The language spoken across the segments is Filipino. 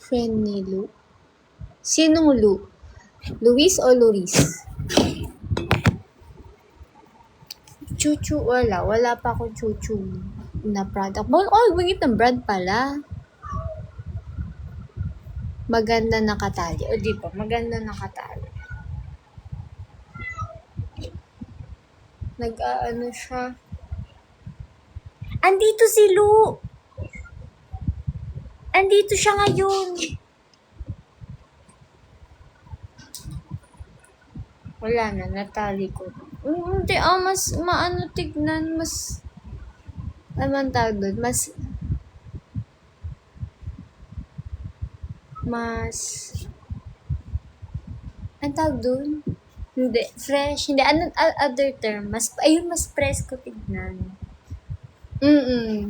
Friend ni Lu? Sinong Lu? Luis o Luis? Chuchu, wala. Wala pa akong chuchu na product. Oh, wait, ng brand pala. Maganda nakatali. O, di ba? Maganda nakatali. Nag-ano siya. Andito si Lu! Andito siya ngayon. Wala na, natali ko. Hindi, mas maano tignan, mas, naman tawag doon, mas, ang tawag doon? Hindi, fresh, hindi, other term, mas presko tignan.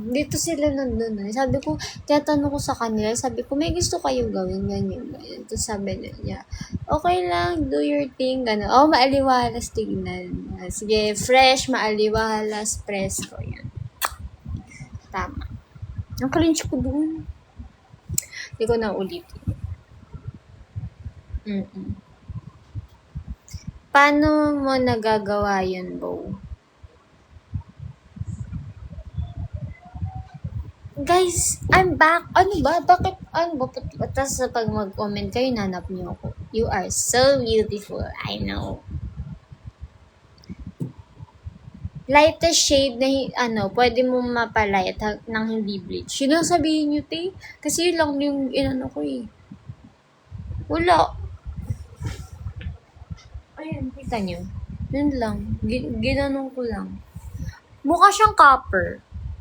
Dito sila nandun eh. Sabi ko, tinatanong ko sa kanila, sabi ko, may gusto kayo gawin, ganyan. Tapos sabi niya, okay lang, do your thing, gano'n. Oh, maaliwalas tignan. Sige, fresh, maaliwalas, presko, yan. Tama. Ang cringe ko doon. Hindi ko na ulitin. Paano mo nagagawa yun, Bo? Guys, I'm back. Ano ba? Bakit? Ano ba? Tapos pag mag-comment kayo, nanap niyo ako. You are so beautiful. I know. Lightest shade na, pwede mo mapalight ng hindi bleach. Yun lang sabihin nyo, te. Kasi yun lang yung inano ko eh. Wala. Ayan, kita nyo. Yun lang. Ginanong ko lang. Mukha siyang copper.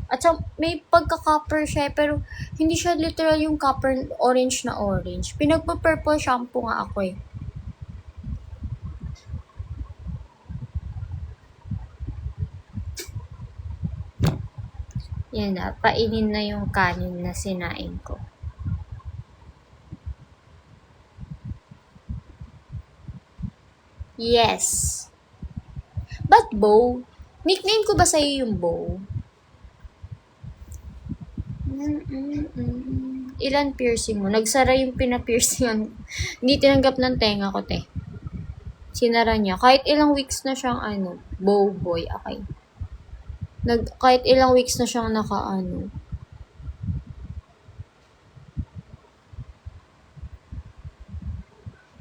At may pagka-copper siya, pero hindi siya literal yung copper orange na orange. Pinagpa-purple shampoo nga ako eh. Yan na, painin na yung kanin na sinain ko. Yes. But Bo? Nickname ko ba sa'yo yung Bo? Ilan piercing mo? Nagsara yung pinapiercingan. Hindi tinanggap ng tenga ko, te. Sinara niya. Kahit ilang weeks na siyang bow boy, okay. Kahit ilang weeks na siyang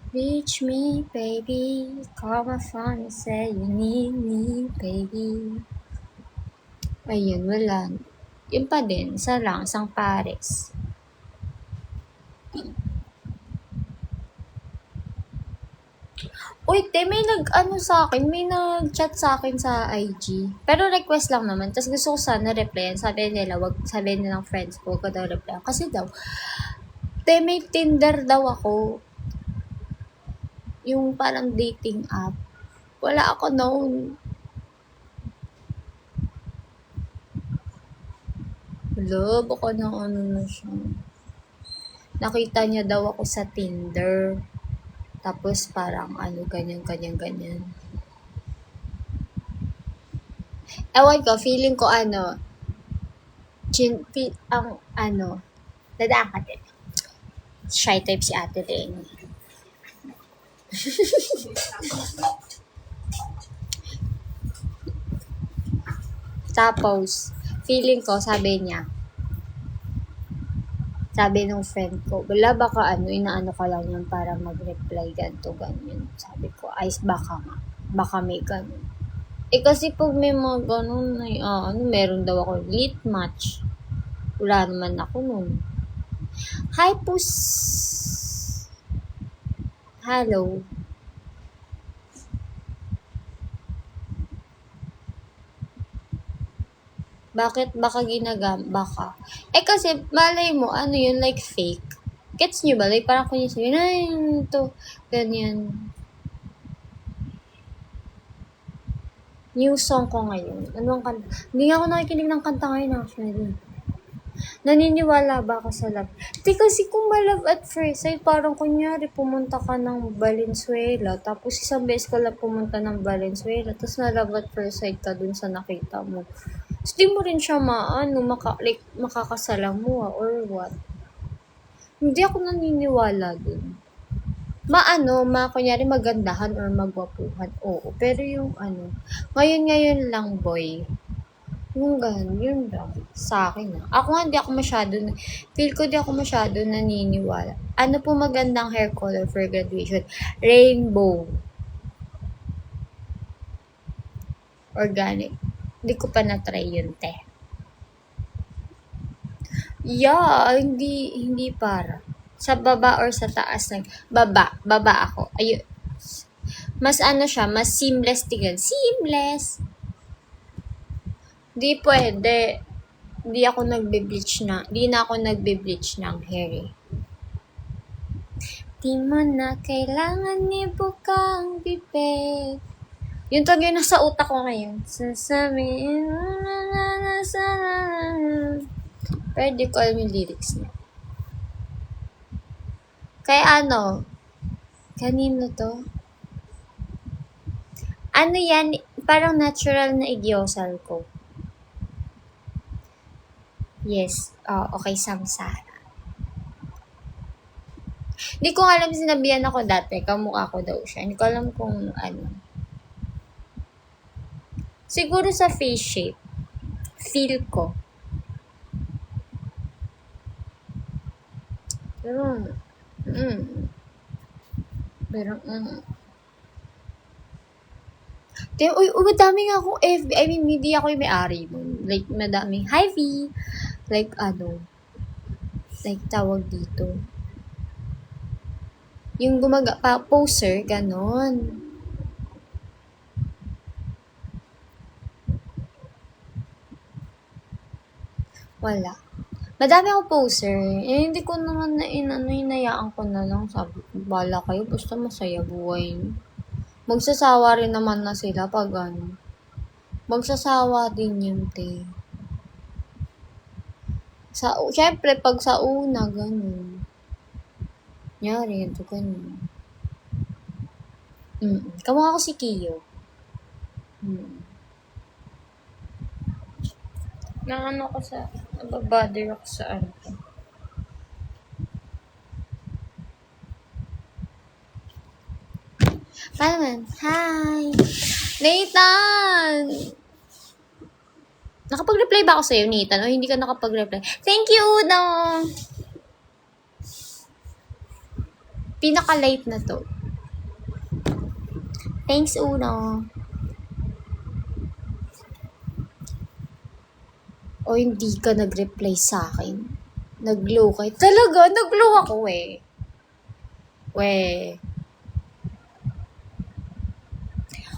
Reach me, baby. Call my phone and say you need me, baby. Ayun, wala. Yun pa din. Isa lang. Isang pares. Uy, te, may nag-chat sa akin sa IG. Pero request lang naman. Tapos gusto ko sana replyan. Sabi nila, wag sabihin nilang friends ko daw replyan. Kasi daw, te, may Tinder daw ako. Yung parang dating app. Wala ako noon. Hello, baka na na siya. Nakita niya daw ako sa Tinder. Tapos parang ganyan. Ewan ko, feeling ko dadaan ka din. Shy type si ate din. Tapos, feeling ko, sabi nung friend ko, wala baka inaano ka lang yan para mag-reply ganito, ganyan. Sabi ko, ay baka may ganun. Kasi pag may mga ganun, meron daw ako lit match. Wala naman ako nun. Hi, Pus! Hello. Bakit baka baka? Kasi malay mo, yun, like fake. Gets nyo ba? Like parang kunya sabihin, ay, ito, ganyan. New song ko ngayon. Anong kanta? Hindi ako nakikinig ng kanta ngayon actually. Naniniwala ba ako sa love? Kasi kung ma-love at first sight, parang kunyari pumunta ka ng Valenzuela, tapos isang beses ka lang pumunta ng Valenzuela, tapos na-love at first sight ka dun sa nakita mo. Hindi mo rin siya makakasalamuha or what. Hindi ako naniniwala dun. Kunyari magandahan or magwapuhan, oo. Pero yung ngayon lang boy, yung ganun, yun lang. Sa akin Ako nga, feel ko di ako masyado naniniwala. Ano po magandang hair color for graduation? Rainbow. Organic. Hindi ko pa na-try yun, te. Yeah, hindi para. Sa baba or sa taas ng baba ako. Ayun. Mas siya, mas seamless tingnan. Seamless. Di pwede. Di na ako nagbe-bleach ng hair eh. Di mo na kailangan ibukang bibig. Yun talaga yung nasa utak ko ngayon. Sasabihin na pero di ko alam yung lyrics niya. Kaya kanino to? Ano yan? Parang natural na igyosal ko. Yes. Okay, Samsara. Hindi ko alam, sinabihan ako dati, kamukha ko daw siya. Hindi ko alam kung ano. Siguro sa face shape. Feel ko. Uy, madami nga akong FB. I mean, hindi ako yung may-ari nun. Like, madaming, hi V! Like, like, tawag dito. Yung poster, ganon. Wala. Madami akong poster. Hindi ko naman hinayaan ko na lang. Sabi ko, bala kayo, basta masaya buhay. Magsasawa rin naman na sila pag Magsasawa din yun, te. Syempre, pag sa una, ganun. Nyari, ito ganun. Kamukha ko si Kiyo. Nababother ako sa Paano? Hi! Nathan! Nakapag-reply ba ako sa'yo, Nathan? O hindi ka nakapag-reply? Thank you, Uno! Pinaka-late na to. Thanks, Uno. O hindi ka nag-reply sa akin. Nag-glow ka. Talaga, nag-glow ako eh.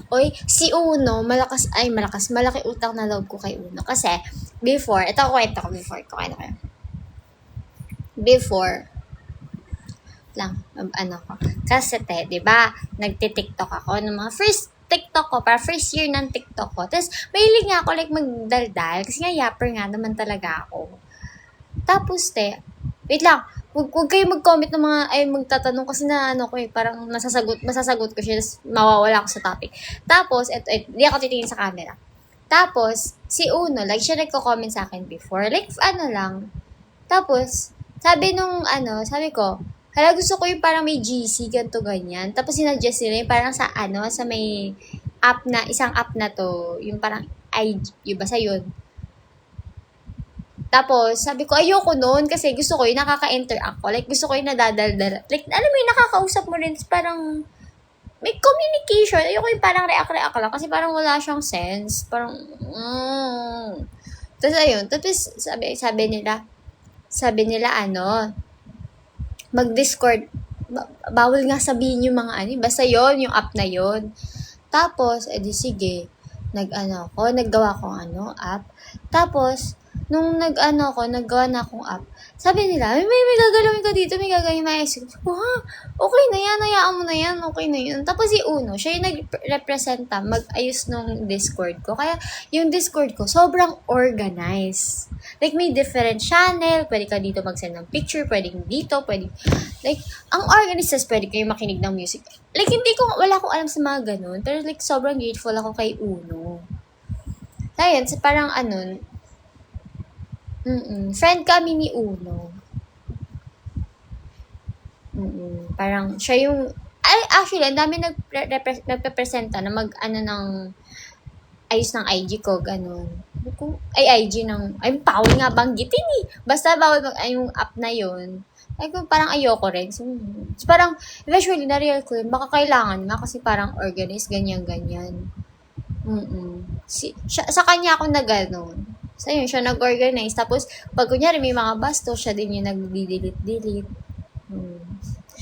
Oy, si Uno, malaki utang na loob ko kay Uno. Kasi, before, ito kwento ko before. Before, kasi di ba, nagti-TikTok ako ng mga first TikTok ko, para first year ng TikTok ko. Tapos, mahilig nga ako like magdaldal, kasi nga yapper nga naman talaga ako. Tapos, wait lang, huwag kayo mag-comment ng magtatanong kasi parang masasagot ko siya, mawawala ako sa topic. Tapos, di ako titingin sa camera. Tapos, si Uno, like, siya nagko-comment sa akin before. Like, Tapos, sabi ko, hala, gusto ko yung parang may GC, ganito, ganyan. Tapos, sinadjust nila yung parang sa may isang app na to, yung parang yung basta yun. Tapos, sabi ko, ayoko nun kasi gusto ko yung nakaka-interact ko. Like, gusto ko yung nadadaldal. Like, alam mo yung nakakausap mo rin, parang may communication. Ayoko yung parang react lang kasi parang wala siyang sense. Parang, Tapos, ayun. Tapos, sabi nila, mag-Discord. Bawal nga sabihin yung mga basta yon yung app na yon. Tapos, edi sige, naggawa ko app. Tapos, nung naggawa na akong app, sabi nila, may gagalawin ka dito, may gagawin maayos. Okay na yan, hayaan mo na yan, okay na yun. Tapos si Uno, siya yung nag-representa, mag-ayos nung Discord ko. Kaya, yung Discord ko, sobrang organized. Like, may different channel, pwede ka dito mag-send ng picture, pwede dito, like, ang organized, pwede kayo makinig ng music. Like, wala akong alam sa mga ganun, pero like, sobrang grateful ako kay Uno. Kaya, parang friend kami ni Uno. Parang siya yung, ay, actually, ang dami nagpe-presenta na ng ayos ng IG ko, ganun. Ay, IG ng, ay, bawal nga banggitin eh. Basta bawal yung app na yun. Ay, parang ayoko rin. So, parang, eventually, na-real ko yun. Baka kailangan nga kasi parang organized, ganyan-ganyan. Sa kanya ako na gano'n. So, yun, siya nag-organize. Tapos, pag kunyari may mga basto, siya din yung nag-delete.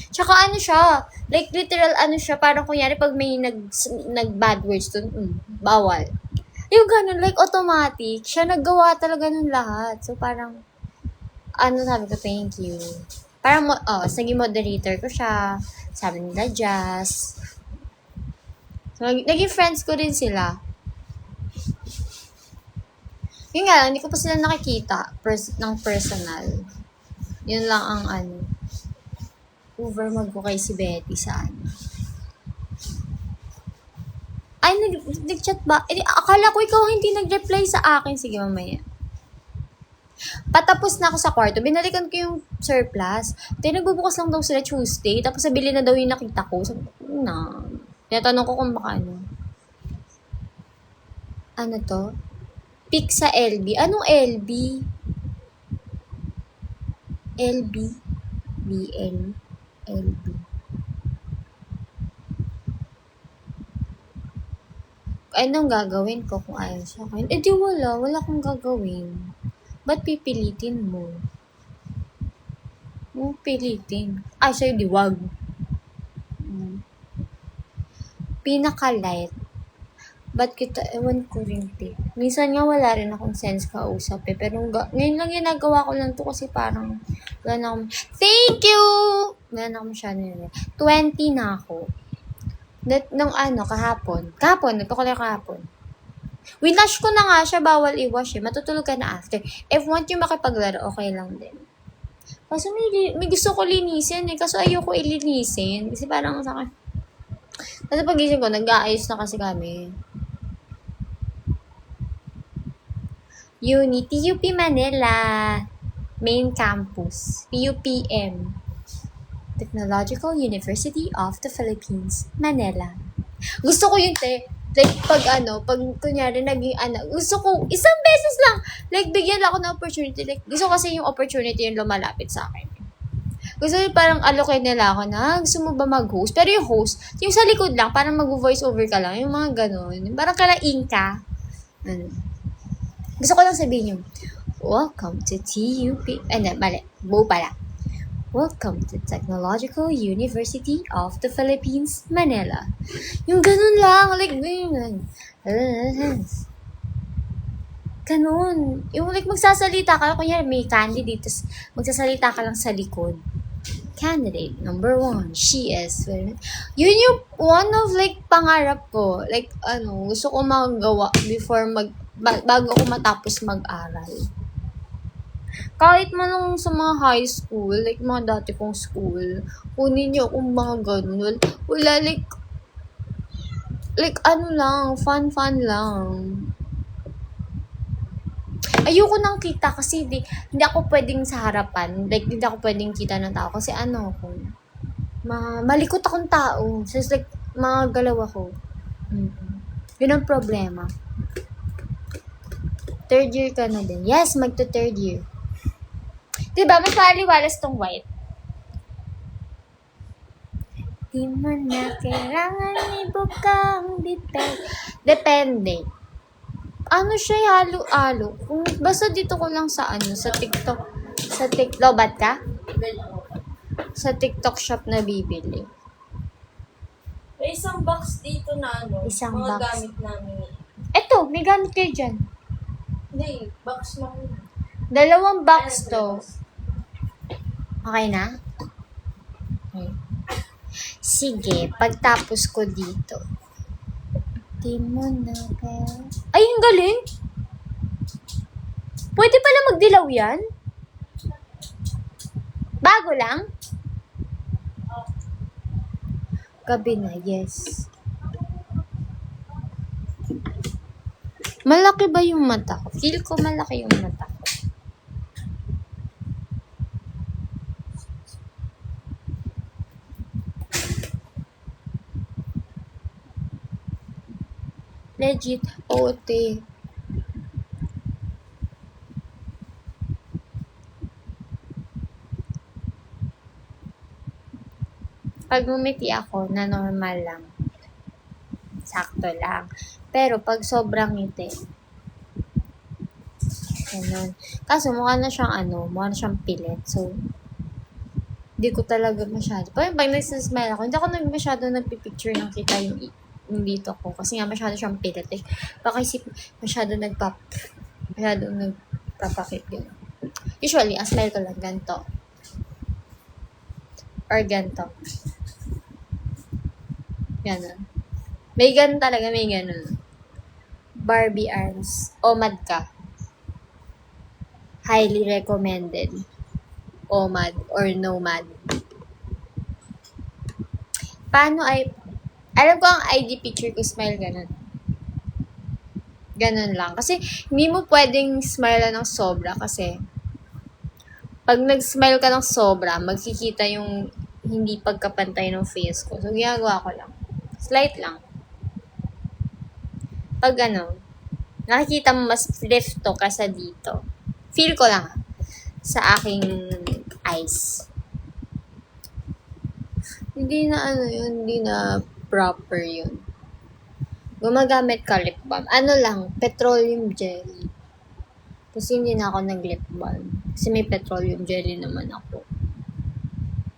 Tsaka ano siya, like literal ano siya, parang kunyari pag may nag-bad words dun, bawal. Yung ganun, like automatic, siya naggawa talaga ng lahat. So, parang, ano sabi ko, thank you. Parang, naging moderator ko siya, sabi nila, Jazz. So, naging friends ko rin sila. Yun nga lang, hindi ko pa sila nakikita ng personal. Yun lang ang ano. Over ko kay si Betty sa ano. Ay, nag-chat ba? Akala ko ikaw hindi nag-reply sa akin. Sige, mamaya. Patapos na ako sa kwarto. Binalikan ko yung surplus. Nagbubukas lang daw sila Tuesday. Tapos sabili na daw yung nakita ko. Sabi ko, tinatanong ko kung baka ano. Ano to? Pick sa LB. Anong LB? LB? BL? LB. Anong gagawin ko kung ayaw sa akin? Di wala. Wala akong gagawin. Ba't pipilitin mo? Pilitin. Ay, sa'yo di wag. Pinaka-light. Ba't kita, ewan ko rin, minsan nga wala rin akong sense kausap pero ngayon lang ginagawa ko lang to kasi parang wala na akong, thank you! Wala na akong masyadong 20 na ako. Nung kahapon, nagpakulay kahapon. Winash ko na nga siya, bawal i-wash matutulog ka na after. If want yung makipaglaro, okay lang din. Kasi may gusto ko linisin kaso ayoko ilinisin. Kasi parang sa akin, kasi pagising ko, nag-aayos na kasi kami. Unity, UP Manila, Main Campus, PUPM, Technological University of the Philippines, Manila. Gusto ko yun, like, pag kunyari, gusto ko, isang beses lang, like, bigyan ako ng opportunity, like, gusto kasi yung opportunity yung lumalapit sa akin. Gusto ko parang allocate nila ako na, gusto mo ba mag-host? Pero yung host, yung sa likod lang, parang mag-voice over ka lang, yung mga ganun, parang kalaing ka. Gusto ko lang sabihin yung, welcome to TUP, mali, buo pala. Welcome to Technological University of the Philippines, Manila. Yung ganun lang, like, ganun. Yung like magsasalita ka, kunyari may candidate, tapos magsasalita ka lang sa likod. Candidate number 1, she is. Yun yung one of like pangarap ko. Like, gusto ko magawa before bago ako matapos mag-aral. Kahit man nung sa mga high school, like mga dati kong school, kunin niyo kung mga ganun. Wala like lang, fun lang. Ayoko nang kita kasi hindi ako pwedeng sa harapan. Like, hindi ako pwedeng kita ng tao kasi malikot akong tao. So, it's like, mga galaw ako. Yun ang problema. 3rd year ka na din. Yes, magto-3rd year. Diba, mas maliwalas tong white. Di mo na kailangan ibukang depende. Ano siya, halo-halo. Basta dito ko lang sa TikTok. Lobat ka? Sa TikTok shop na bibili. May isang box dito na Isang mga box. gamit namin. Eto, may gamit kayo dyan. Hindi, box lang. 2 box to. Okay na? Okay. Sige, pagtapos ko dito. Di mo na kaya. Ay, ang galing! Pwede pala magdilaw yan? Bago lang? Gabi na, yes. Malaki ba yung mata ko? Feel ko malaki yung mata ko. . 1 Legit. Oo, te. Pag ngumiti ako, na normal lang. Sakto lang. Pero pag sobrang ngiti, ganun. Kaso mukha na siyang pilit. So, hindi ko talaga masyado. Pag nagsasmile ako, hindi ako masyado nagpipicture ng kita yung dito ko. Kasi nga masyado siyang pilit. Eh. Baka isip, masyado nagpapakit. Ganun. Usually, ang smile ko lang ganito. Or ganito. Ganun. May ganun talaga, may ganun. Barbie arms. OMAD ka. Highly recommended. OMAD or NOMAD. Paano alam ko ang ID picture ko, smile ganun. Ganun lang. Kasi, hindi mo pwedeng smile ng sobra kasi, pag nag-smile ka ng sobra, magkikita yung hindi pagkapantay ng face ko. So, ginagawa ko lang. Slight lang. Pag nakikita mo mas lift to kasa dito. Feel ko lang sa aking eyes. Hindi na proper yun. Gumagamit ka lip balm. Petroleum jelly. Kasi hindi na ako nag-lip balm. Kasi may petroleum jelly naman ako.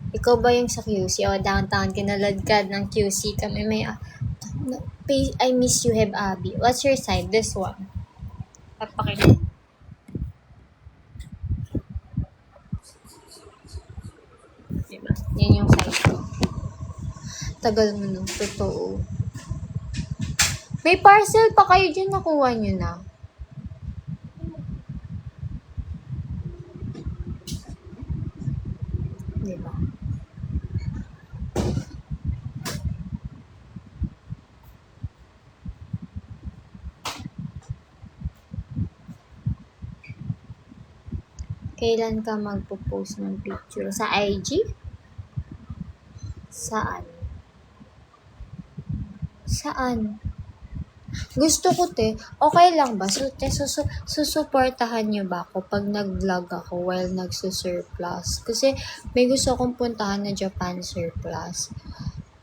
Ikaw ba yung sa QC? O, downtown, kinaladkad ng QC kami. I miss you, Heb Abby. What's your side? This one. Papakita. Diba? Yan yung side ko. Tagal mo nung totoo. May parcel pa kayo dyan, nakuha nyo na. Diba? Kailan ka magpo-post ng picture? Sa IG? Saan? Gusto ko, te. Okay lang ba? So, te, susuportahan niyo ba ako pag nag-vlog ako while nagsusurplus? Kasi may gusto akong puntahan na Japan surplus.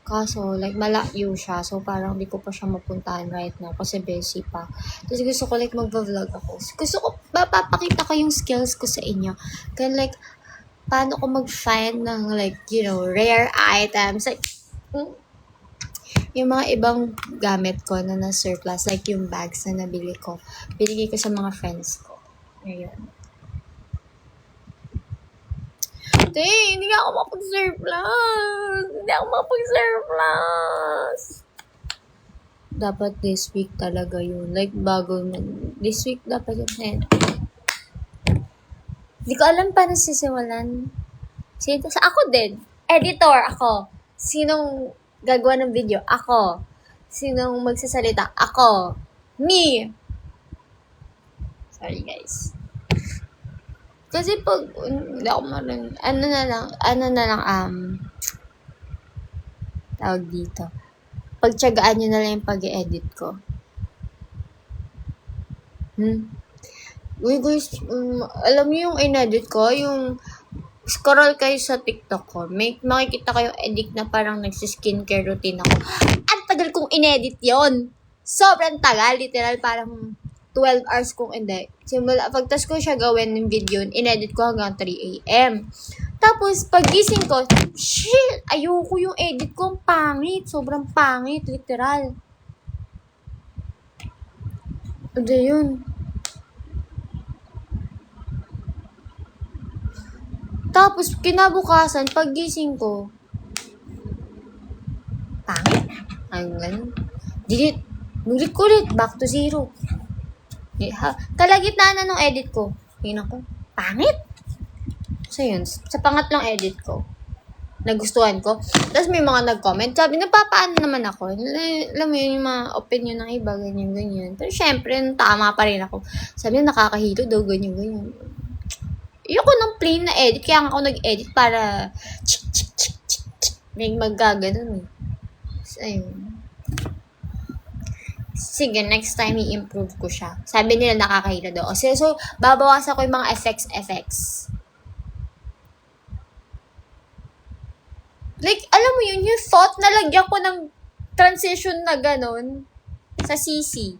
Kaso, malayo siya. So, parang hindi ko pa siya mapuntahan right now kasi busy pa. Tapos gusto ko, mag-vlog ako. Gusto ko, papakita ko yung skills ko sa inyo. Kaya, paano ko mag-find ng, rare items. Yung mga ibang gamit ko na na-surplus, yung bags na nabili ko. Binigay ko sa mga friends ko. Ayun. Hindi nga ako makapag-surplus. Dapat this week talaga yun. This week dapat yun. Hindi ko alam paano sisiwalan. Ako din. Editor, ako. Sinong gagawa ng video? Ako. Sinong magsasalita? Ako. Me. Sorry, guys. Kasi pag, hindi ako maroon, tawag dito. Pagtsagaan nyo na lang yung pag-edit ko. Uy, guys, alam niyo yung in-edit ko, yung scroll kayo sa TikTok ko, makikita kayo edit na parang nagsi-skincare routine ako. Ang tagal kong in-edit yon. Sobrang tagal, literal, parang 12 hours kong hindi. Pagtas ko siya gawin ng video, in-edit ko hanggang 3 a.m. Tapos, pagising ko, shit, ayoko yung edit ko, pangit. Sobrang pangit, literal. Ano yun? Tapos, kinabukasan, pagising ko, pangit. Ang ganun. Delete. Nulit ko ulit. Back to zero. Kalagitnaan na nung edit ko. Tingnan ko. Pangit. So yun. Sa pangatlong edit ko. Nagustuhan ko. Tapos may mga nag-comment. Sabi, napapaano naman ako. Alam mo yun, yung mga opinion ng iba. Ganyan. Pero syempre, tama pa rin ako. Sabi, nakakahilo daw. Ganyan. Ayoko ng plain na edit. Kaya nga ako nag-edit para may magaganon eh. So, ayun. Sige, next time i-improve ko siya. Sabi nila nakakahila daw. So, babawasan ko yung mga effects. Like, alam mo yun, yung thought na lagyan ko ng transition na ganon sa CC.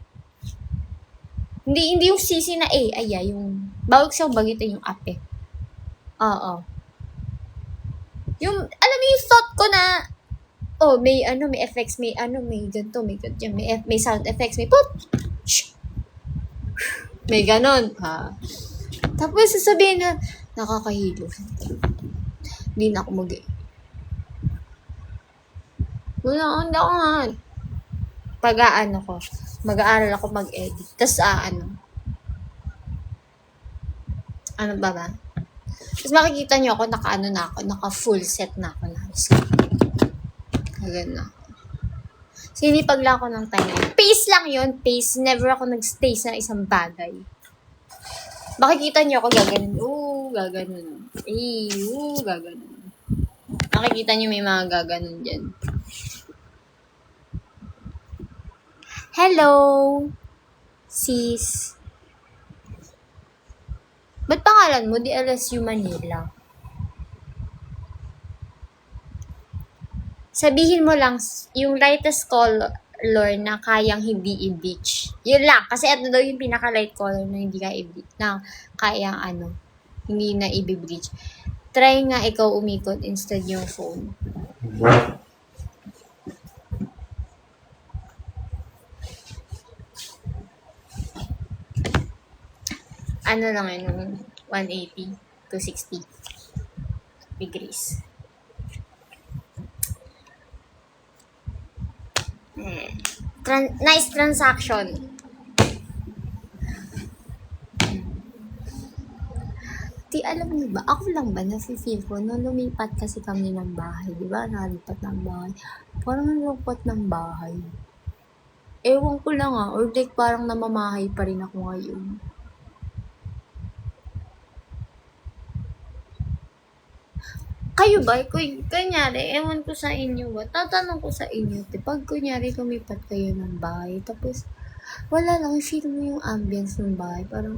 Hindi yung CC na A. Yung, bawag siyang bagitin yung ape. Oo. Yung, alam mo yung thought ko na, may effects, may ganito, may ganyan, may sound effects, may pop, may ganon, ha. Tapos sasabihin na, nakakahilo. Hindi na ako hindi ako nga. Mag-aaral ako mag-edit. Tapos, ano ba? Tapos makikita nyo ako, naka full set na ako na. Ganun na. Sinipag lang ako ng time. Pace lang yun, pace. Never ako nag-stay sa isang bagay. Makikita nyo ako gaganon. Gaganon. Gaganon. Makikita nyo may mga gaganon dyan. Hello, sis. Ba't pangalan mo? DLSU Manila. Sabihin mo lang, yung lightest color na kayang hindi i-bleach. Yun lang. Kasi ito daw yung pinaka-light color na hindi na kayang hindi na i-bleach. Try nga ikaw umikot instead yung phone. Ano lang yun, 180 to 60 degrees. Nice transaction. Alam niyo ba, ako lang ba nafe-feel ko nung lumipat kasi kami ng bahay, di ba? Nalipat ng bahay. Parang nalipat ng bahay. Ewan ko lang or like parang namamahay pa rin ako ngayon. Kayo ba? Kunyari, ewan ko sa inyo ba? Tatanong ko sa inyo, pag kunyari lumipat kayo ng bahay, tapos wala lang, feel mo yung ambience ng bahay, parang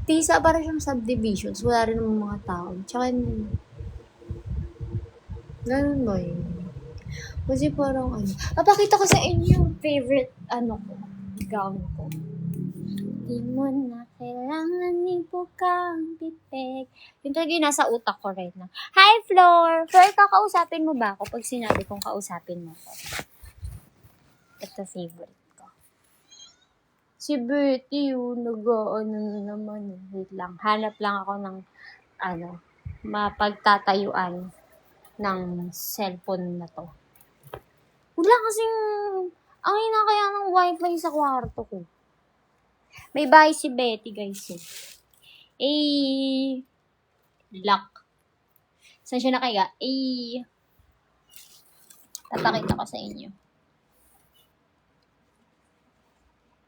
tisa para siyang subdivisions, wala rin ng mga tao. Tsaka, ganun ba yun? Kasi parang papakita ko sa inyo yung favorite, gown ko. Di mo na kailangan kang pipig. Yung talaga yung nasa utak ko right now. Hi, Floor! Floor, kakausapin mo ba ako pag sinabi kong kausapin mo ko? Ito favorite. Si Betty, naman. Wait lang. Hanap lang ako ng, mapagtatayuan ng cellphone na to. Wala kasing, ang kaya ng wifi sa kwarto ko. May bahay si Betty, guys. Lock. Saan siya nakaiga? Papakita ko sa inyo.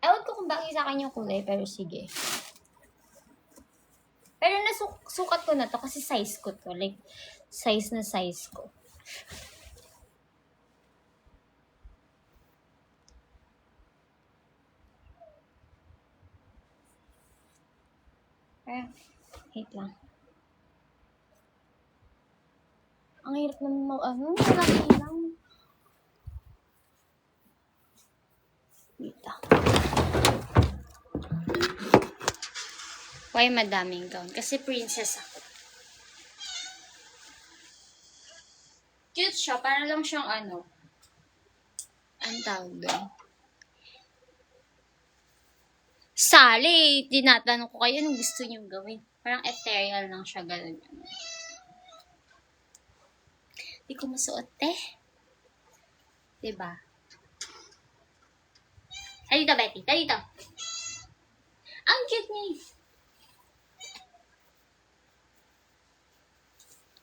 Ewan ko kung bakit sa akin yung kulay, pero sige. Pero nasukat ko na to kasi size ko to. Like, size na size ko. Wait lang. Ang hirap naman malaki lang. Wait lang. Why madaming gown? Kasi princess ako. Cute siya. Para lang siyang ang tawag doon. Sali! Tinatanong ko kayo anong gusto niyong gawin. Parang ethereal lang siya. Ganun. Hindi ko masuot Diba? Halito, Betty. Halito. Ang cute niya.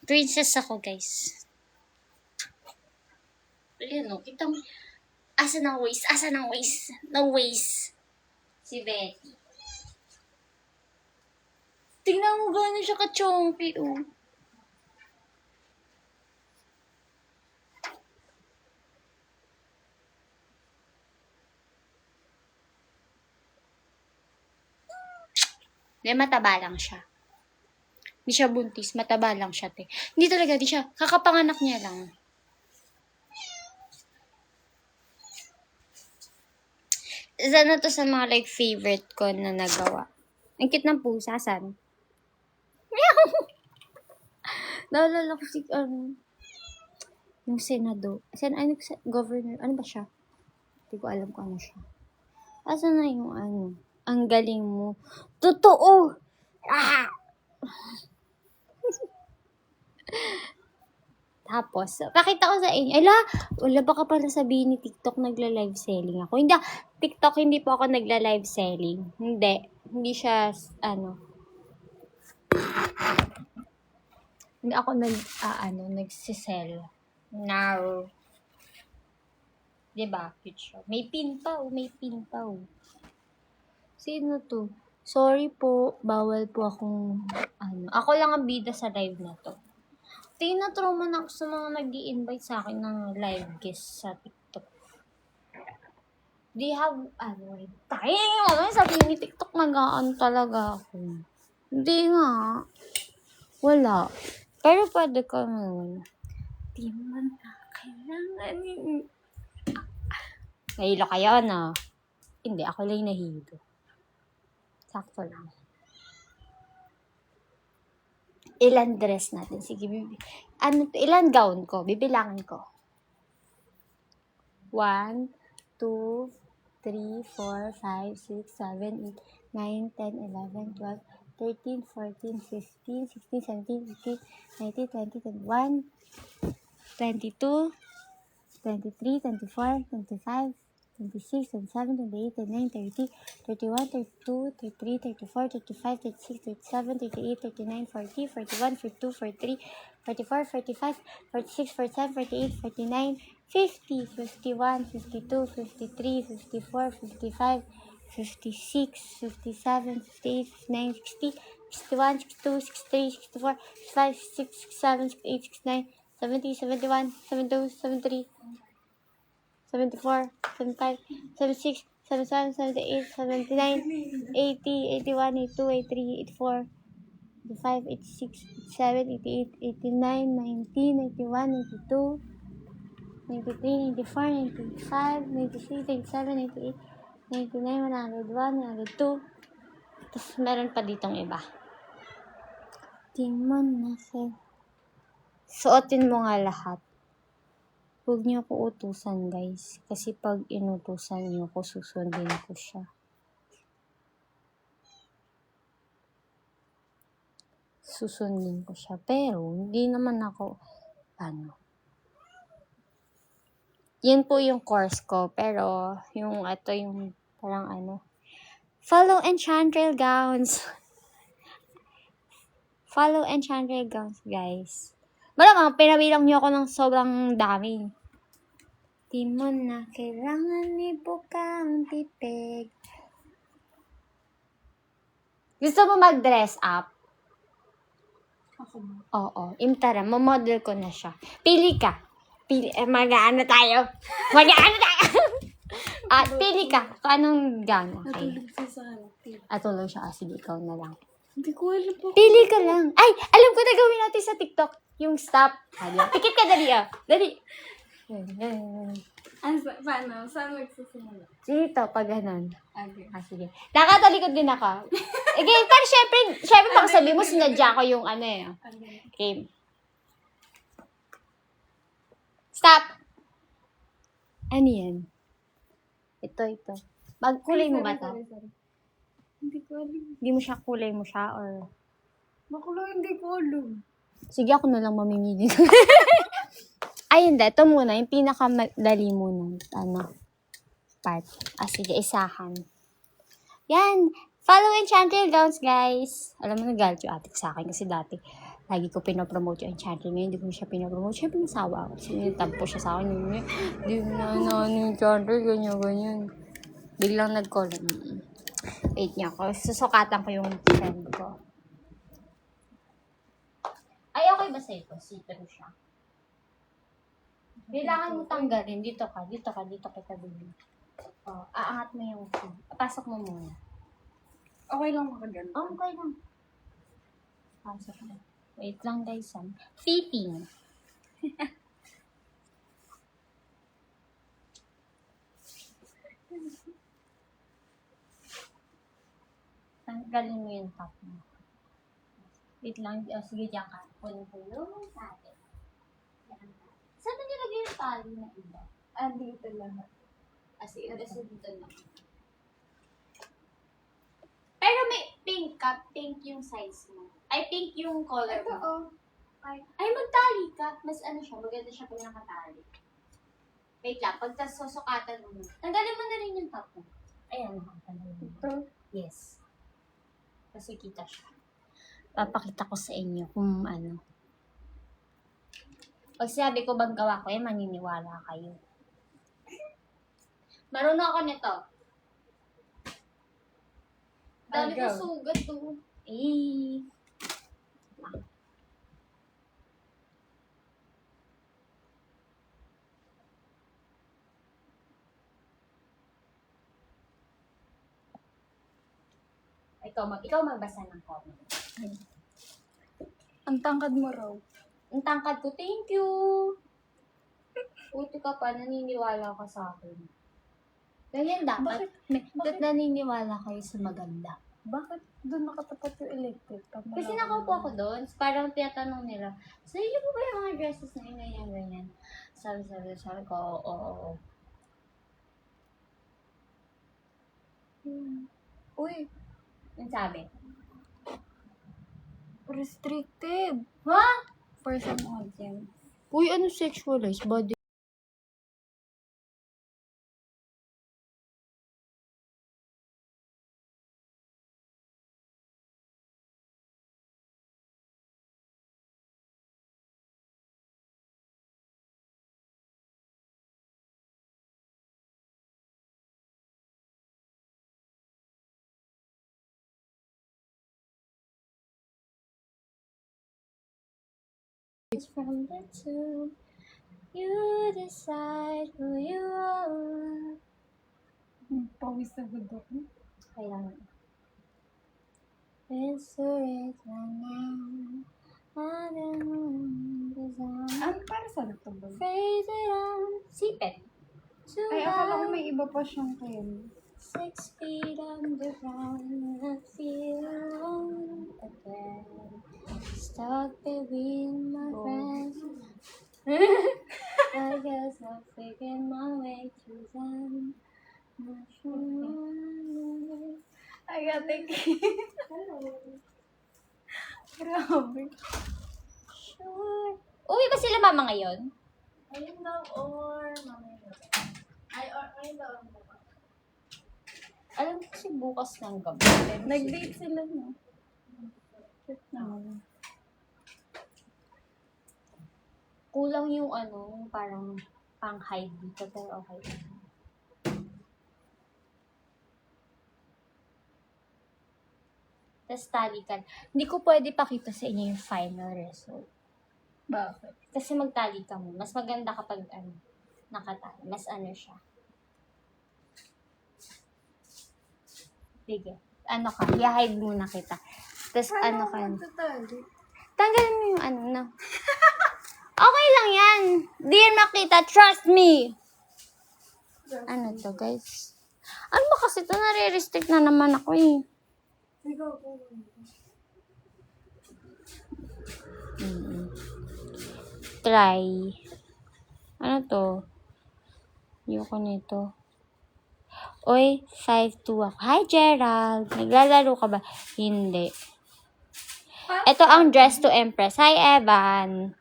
Princess ako, guys. Ayan, kita mo. Asa ng waist? No waist. Si Betty. Tingnan mo gano'n siya ka-chonky, Hindi, mataba lang siya. Hindi siya buntis, mataba lang siya, te. Hindi talaga, di siya. Kakapanganak niya lang. Isa na to sa mga like favorite ko na nagawa. Ang cute ng pusa, san? Meow! Naalala ko si, yung senado. Governor, ano ba siya? Hindi ko alam kung ano siya. Asa na yung ang galing mo. Totoo! Ah! Tapos, pakita ko sa inyo. Wala baka pala sabihin ni TikTok nagla-live selling ako. Hindi, TikTok hindi po ako nagla-live selling. Hindi siya, hindi ako nagsisell. No. Diba? Cute siya. May pin pa, Sino to? Sorry po, bawal po akong, Ako lang ang bida sa live na to. Tina-trauma na ako sa mga nag-i-invite sa akin ng live guest sa TikTok. They have, sabi ni TikTok, nag-aan talaga ako. Hindi nga. Wala. Pero pwede ka naman. Di man na kailangan Nahilo kayo, no? Hindi, ako lang yung nahilo. Sakto lang. Ilan dress natin? Sige, ilan gown ko? Bibilangin ko. 1, 2, 3, 4, 5, 6, 7, 8, 9, 10, 11, 12, 13, 14, 15, 16, 17, 18, 19, 20, 21, 22, 23, 24, 25, 26, 27, 28, 29, 30, 31, 32, 33, 34, 35, 36, 37, 38, 39, 40, 41, 42, 43, 44, 45, 46, 47, 48, 49, 50, 51, 52, 53, 54, 55, 56, 57, 58, 59, 60, 61, 62, 63, 64, 65, 66, 67, 68, 69, 70, 71, 72, 73, 74, 75, 76, 77, 78, 79, 80, 81, 82, 83, 84, 85, 86, 87, 88, 89, 90, 91, 92, 93, 94, 95, 96, 97, 98, 99, 101, 102. Tapos meron pa ditong iba. Tingnan natin. Suotin mo nga lahat. Huwag niyo ako utusan, guys. Kasi pag inutusan niyo ko, susundin ko siya. Pero, hindi naman ako, Yan po yung course ko. Pero, yung parang follow Enchantrel Gowns. Follow Enchantrel Gowns, guys. Malamang, pinabilang niyo ako ng sobrang dami. Di mo na kailangan ibuka ang bibig. Gusto mo mag-dress up? Ako ba? Oo. Tara, mamodel ko na siya. Pili ka. Mag-aano tayo? Pili ka. Kung anong gown. Okay. Natulog siya sa harapin. Tulog siya. Sige, ikaw na lang. Hindi ko alam po. Pili ka lang. Ay, alam ko na gawin natin sa TikTok. Yung stop. Pikit ka, dali. Dali. Paano? Saan magsisimula? Dito, pag ganun. Okay. Sige. Nakatalikod din ako. Again, pero syempre baka sabi mo, sinadya ko yung Okay. Okay. Stop! Ano yan? Ito. Kulay mo ba to? Sorry. Hindi ko alam. Hindi mo siya kulay mo siya or... Bakla, hindi ko alam. Sige, ako na lang mamimili. Ay, hindi. Ito muna. Yung pinakamadali muna. Part. Sige, isahan. Yan. Follow Enchantrel Gowns, guys. Alam mo, nagalit yung ate ko sa akin kasi dati, lagi ko pinopromote yung Enchantrel. Ngayon, hindi ko siya pinopromote. Siyempre, nasawa ako. Sinitampo siya sa akin. Hindi na, Enchantrel, ganyan. Biglang nag-call. Wait niya ako. Susukatan ko yung friend ko. Ay, okay ba sa'yo ito? See-through siya. Kailangan mo tanggalin. Dito kita bili. Aangat mo yung pasok mo muna. Okay lang makaganto. Oh, okay lang. Pasok na. Wait lang guys. Fitting. Tanggalin mo yung top mo. Wait lang. Oh, sige, diyan ka. Puno-puno sa atin. Yan. Saan na nilagay yung tali na iba? Dito lang. Sige, dito na. Pero may pink ka. Pink yung size mo. Ay, pink yung color Ito, mo. oh. Ay, Magtali ka. Mas ano siya, maganda siya pag nakatali. Wait lang, pag susukatan mo. Tanggalin mo na rin yung top mo. Ayan, nakatanggalin mo. ito. Yes. Kasi kita siya. Papakita ko sa inyo kung ano. Pag sinabi ko bang gawa ko yan, maniniwala kayo. Marunong ako nito. Dami ko Go. sugat to. Eh. Ikaw magbasa ng comment. Ang tangkad mo raw. Ang tangkad ko, thank you. Puti ka pa, naniniwala ka sa akin. Ganyan dapat. Ba't naniniwala kayo sa maganda? Bakit doon nakatapat yung electric? Kasi nakaupo ako doon, parang tinatanong nila, sa inyo po ba yung mga dresses na yun, ganyan. Sabi ko, oo. Uy, Yung sabi, restricted. ha? For some audience. Uy, ano sexualized body? From the tomb, you decide who you are. Pawis na budok. Kailangan. Resurrect right now. I don't design. Ano para saan ito ba? Phrase it on. Sipet. Ay, akala ko may iba pa siyang kayo. 6 feet underground, I feel alone again. Stuck between my friends. I guess I'll figure my way through them. Not sure. Ay, thank you. Grabe. Sure. Uwi ba sila mama ngayon? Ayun daw, or mamaya. Ayun daw. Alam ko kasi bukas ng gabi. Pero Nag-date sila, no? Cute naman. kulang yung ano, yung parang pang-hide dito. Pero okay. Tapos talikan. Hindi ko pwede pakita sa inyo yung final result. Bakit? Kasi magtali ka mo. Mas maganda kapag nakatali. Mas ano siya. Sige. Ano ka? I-hide muna kita. Tapos ano ka. Magtatali? Tanggalin mo yung ano na. Okay lang yan. Di yan makita. Trust me. Ano to guys? Ano ba kasi ito? Nare-restrict na naman ako eh. Ikaw po. Try. Ano to? Ayoko nito. Oy, 5-2 ako. Hi, Gerald. Naglalaro ka ba? Hindi. Ito ang dress to impress. Hi, Evan.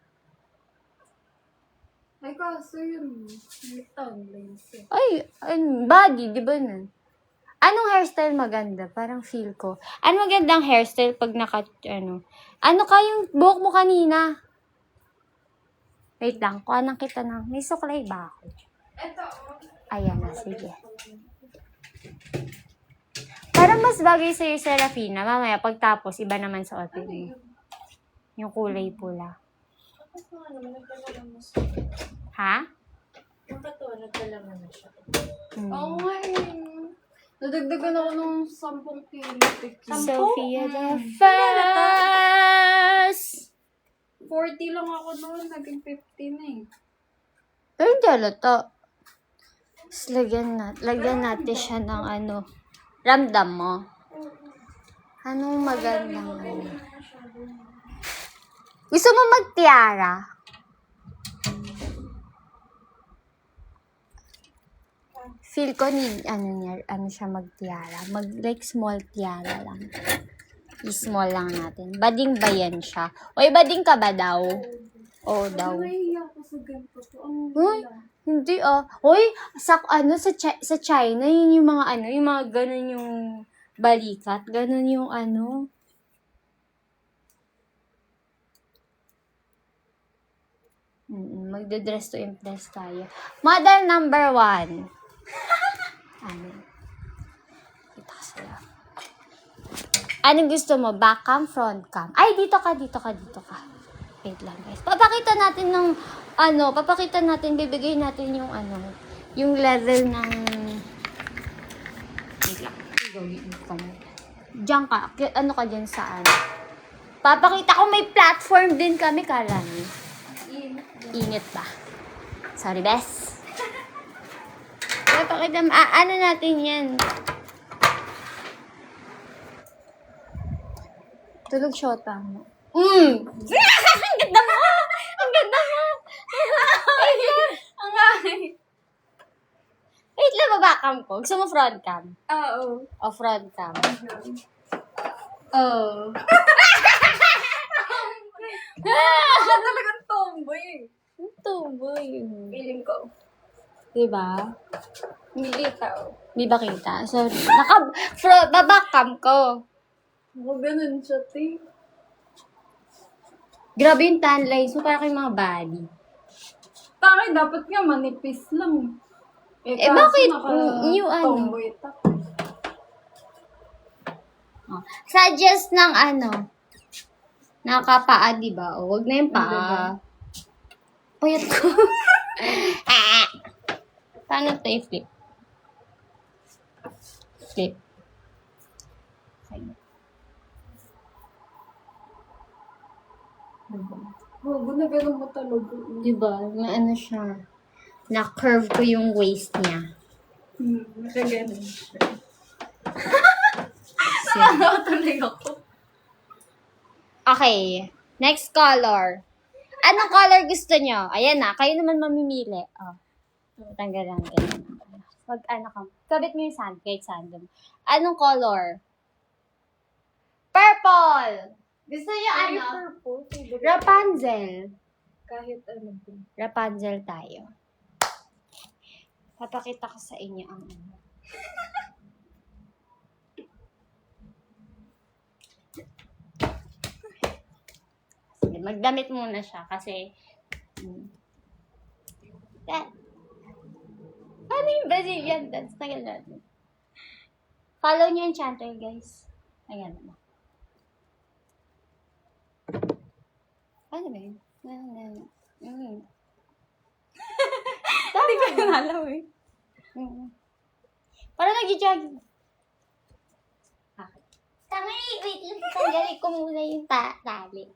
Ay, kaso yun. May tongues. Ay, body, di ba nun? Anong hairstyle maganda? Parang feel ko. Ano magandang hairstyle pag ano ka yung buhok mo kanina? Wait lang, kuha nang kita ng, may suklay ba ako? Ito. Ayan na, sige. Parang mas bagay sa'yo, Serafina. Mamaya, pagtapos, iba naman sa outfit mo. Yung kulay pula. Tapos mga naman, nagkalaman na siya. Ha? Yung katuwa, nagkalaman na siya. Hmm. Oo nga eh. Nadagdagan ako ng 10 kilo. Sophia the first! 40 lang ako noon. Naging 50 na eh. Pero hindi halata. Tapos lagyan natin siya ng ano. Ramdam mo. Anong magandang ano? Gusto mo mag-tiara? Feel ko need, ano siya mag-tiara. Like small tiara lang. I-small lang natin. Bading ba yan siya? Oy, bading ka ba daw? Oo daw. Nahihiya ako sa ganito. Ang Uy, wala. hindi Hoy, sa China, yun yung mga yung mga ganun yung balikat, ganun yung magde-dress to impress tayo. Model number 1. Kita ko sa'yo. Anong gusto mo? Back cam, front cam? Ay, dito ka. Wait lang, guys. Papakita natin, bibigay natin yung yung level ng... Wait lang. Diyan ka. Ano ka dyan saan? Papakita ko may platform din kami, kala niyo. Init ba? Sorry, bes. Papakita, ano natin yan? Tulog shota mo. Ang ganda mo! Ang ganda mo! Ang ay. Wait lang, babakam ko. Gusto mo front cam? Oo. O front cam? Oo. Talagang tomboy. Tuboy. Feeling ko. Diba? Militaw. Di ba kita? So, babakam ko. Ako ganun siya, te. Grabe yung tan lines mo, para kayong mga body. Takay, dapat nga manipis lang. Eh, bakit? Yung Tomboy tak. Suggest ng nakapaa, di ba? O, wag na yung paa. Payat ko. Paano ito i-flip? Flip. Huwag na ganun mo talaga. Di ba? Na siya. Na-curve ko yung waist niya. Nakaganon siya. So, Tuloy ako. okay. Next color. Anong color gusto nyo? Ayan na. Kayo naman mamimili. Tanggalan. Ka. Kabit mo yung sand. Kahit sandal. Anong color? Purple! Gusto nyo Purple. Rapunzel. Kahit ano din. Rapunzel tayo. Papakita ko sa inyo ang Sige, magdamit muna siya kasi ano yung Brazilian dance? Tagal natin. Follow nyo yung channel, guys. Ayan na. Ano ba yun? Hindi ko yun alam eh. Parang nag-jogging. Wait lang. Tanggalin ko muna yung tali.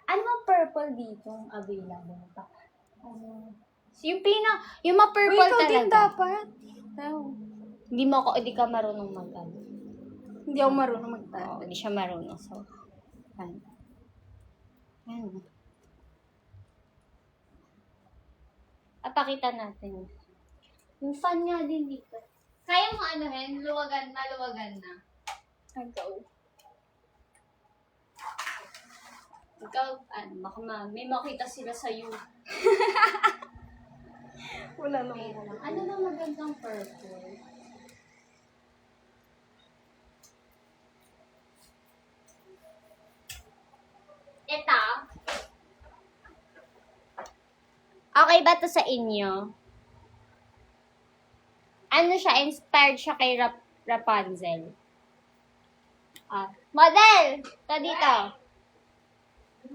Ano ang purple dito ang available pa? Yung ma-purple Ikaw talaga. din dapat. Hindi ka marunong Hindi ako marunong Oo, magtalo. hindi siya marunong. So, Ayan. Papakita natin. Yung fan nga din dito. Kaya mo maluwagan na. Ikaw, baka may makita sila sa'yo. Wala naman. Ano na magandang purple? Ito. Okay ba to sa inyo? Ano siya? Inspired siya kay Rapunzel. Model! Ito dito.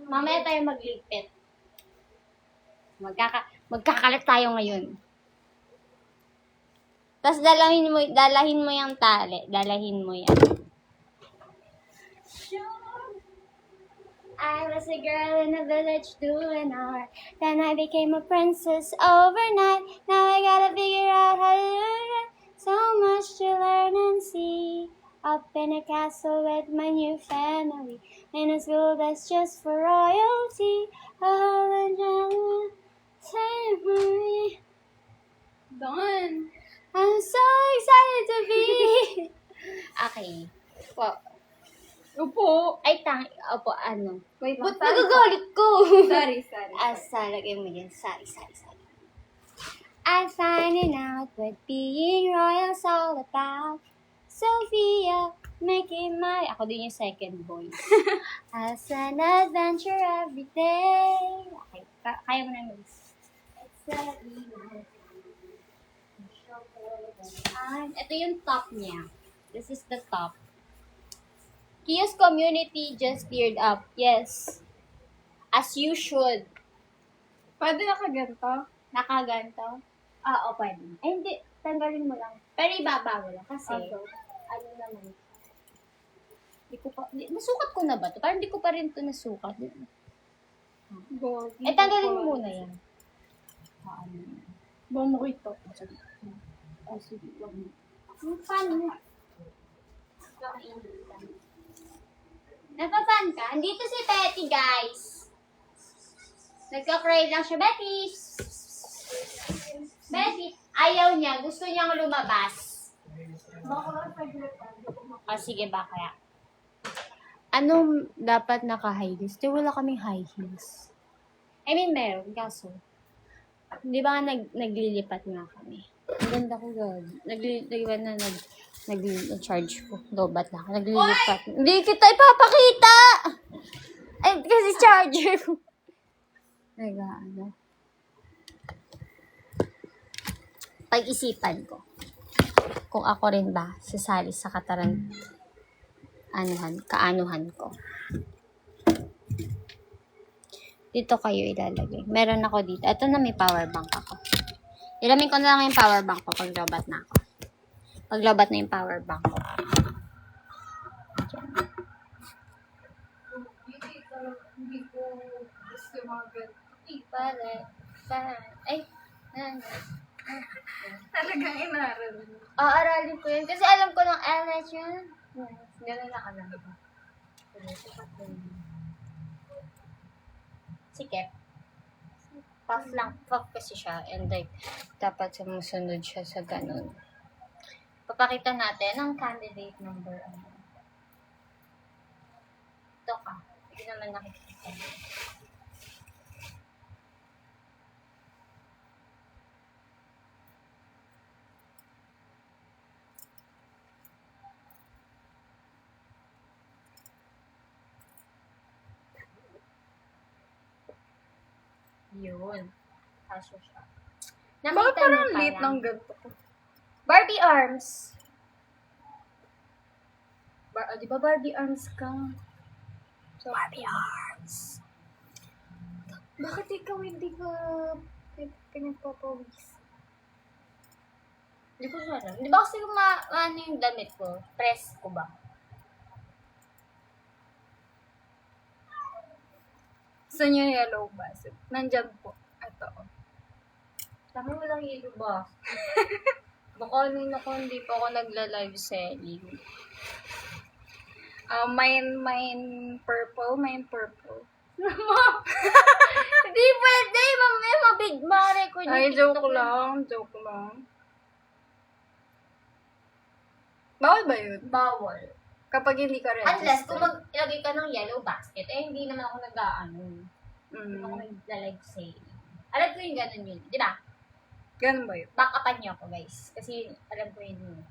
Mamaya tayo magligpit. Magkakalat tayo ngayon. Tapos dalahin mo yung tali. Dalahin mo yan. I was a girl in a village doing art. Then I became a princess overnight. Now I gotta figure out how to do it. So much to learn and see. Up in a castle with my new family. In a school that's just for royalty. Oh, the gentleman, save me. Done. I'm so excited to be. Okay. Po. Upo. Ay, opo, ano? Wait lang. Ba't nagagalit ko? Sorry. Lagay mo dyan. Sorry. I'm finding out what being royal's all about. Sophia, making my... Ako din yung second voice. As an adventure every day. Okay, kaya mo na yung ito yung top niya. This is the top. Kiosk community just cleared up. Yes. As you should. Pwede nakaganto? Nakaganto? Oo, pwede. Ay, hindi. Tanggalin mo lang. Pero ibaba mo lang. Kasi, ano naman. Nasukat ko na ba to? Parang hindi ko pa rin to nasukat. Eh, tanggalin mo muna yan. Buong mo ito. Paano? Napafan ka? Andito si Betty, guys. Nagka-cry lang siya. Betty! Betty! Ayaw niya. Gusto niyang lumabas. Sige ba kaya? Anong dapat naka-high heels? Di wala kaming high heels. I mean, meron. Kaso, di ba naglilipat nga kami? Ang ganda ko, God. Nag-charge ko. Lobat na ako. Naglilipat. Hindi kita ipapakita! Ay, kasi charger ko. Ano? Pag-isipan ko. Kung ako rin ba sasali sa kaanuhan ko. Dito kayo ilalagay. Meron ako dito. Ito na may power bank ako. Ilamin ko na lang yung power bank ko pag lobat na ako. Pag lobat na yung power bank ko. Hindi ko gusto mag-ganto. Talagang inaral. Aralin ko yun. Kasi alam ko ng LH yun. Ganun na alam ko. Sige. Puff lang. Puff kasi siya. And like, dapat sumusunod siya sa ganun. Papakita natin ang candidate number. Ito ka. Hindi naman nakikita. Yun. Kaso siya. Bakit parang late lang ganito ko? Barbie arms. Di ba Barbie arms ka? So, Barbie arms. Bakit ikaw hindi ka pinagpapawis? Hindi ko siya alam. Di ba kasi ano yung damit ko? Press ko ba? Gusto niyo yellow basket? Nandyan po. Ito. Sabi mo lang yelo ba? Baka hindi pa ako nagla-live selling. Mine purple. Hindi pwede. Ma-record Ay, joke lang. Bawal ba yun? Bawal. Kapag hindi ka registered. Unless kung ilagay ka ng yellow basket, hindi naman ako nag-aano. Hindi ako nag-live selling. Alam ko yung ganun yun. Di ba? Ganun ba yun? Backupan niyo ako, guys. Kasi alam ko yun.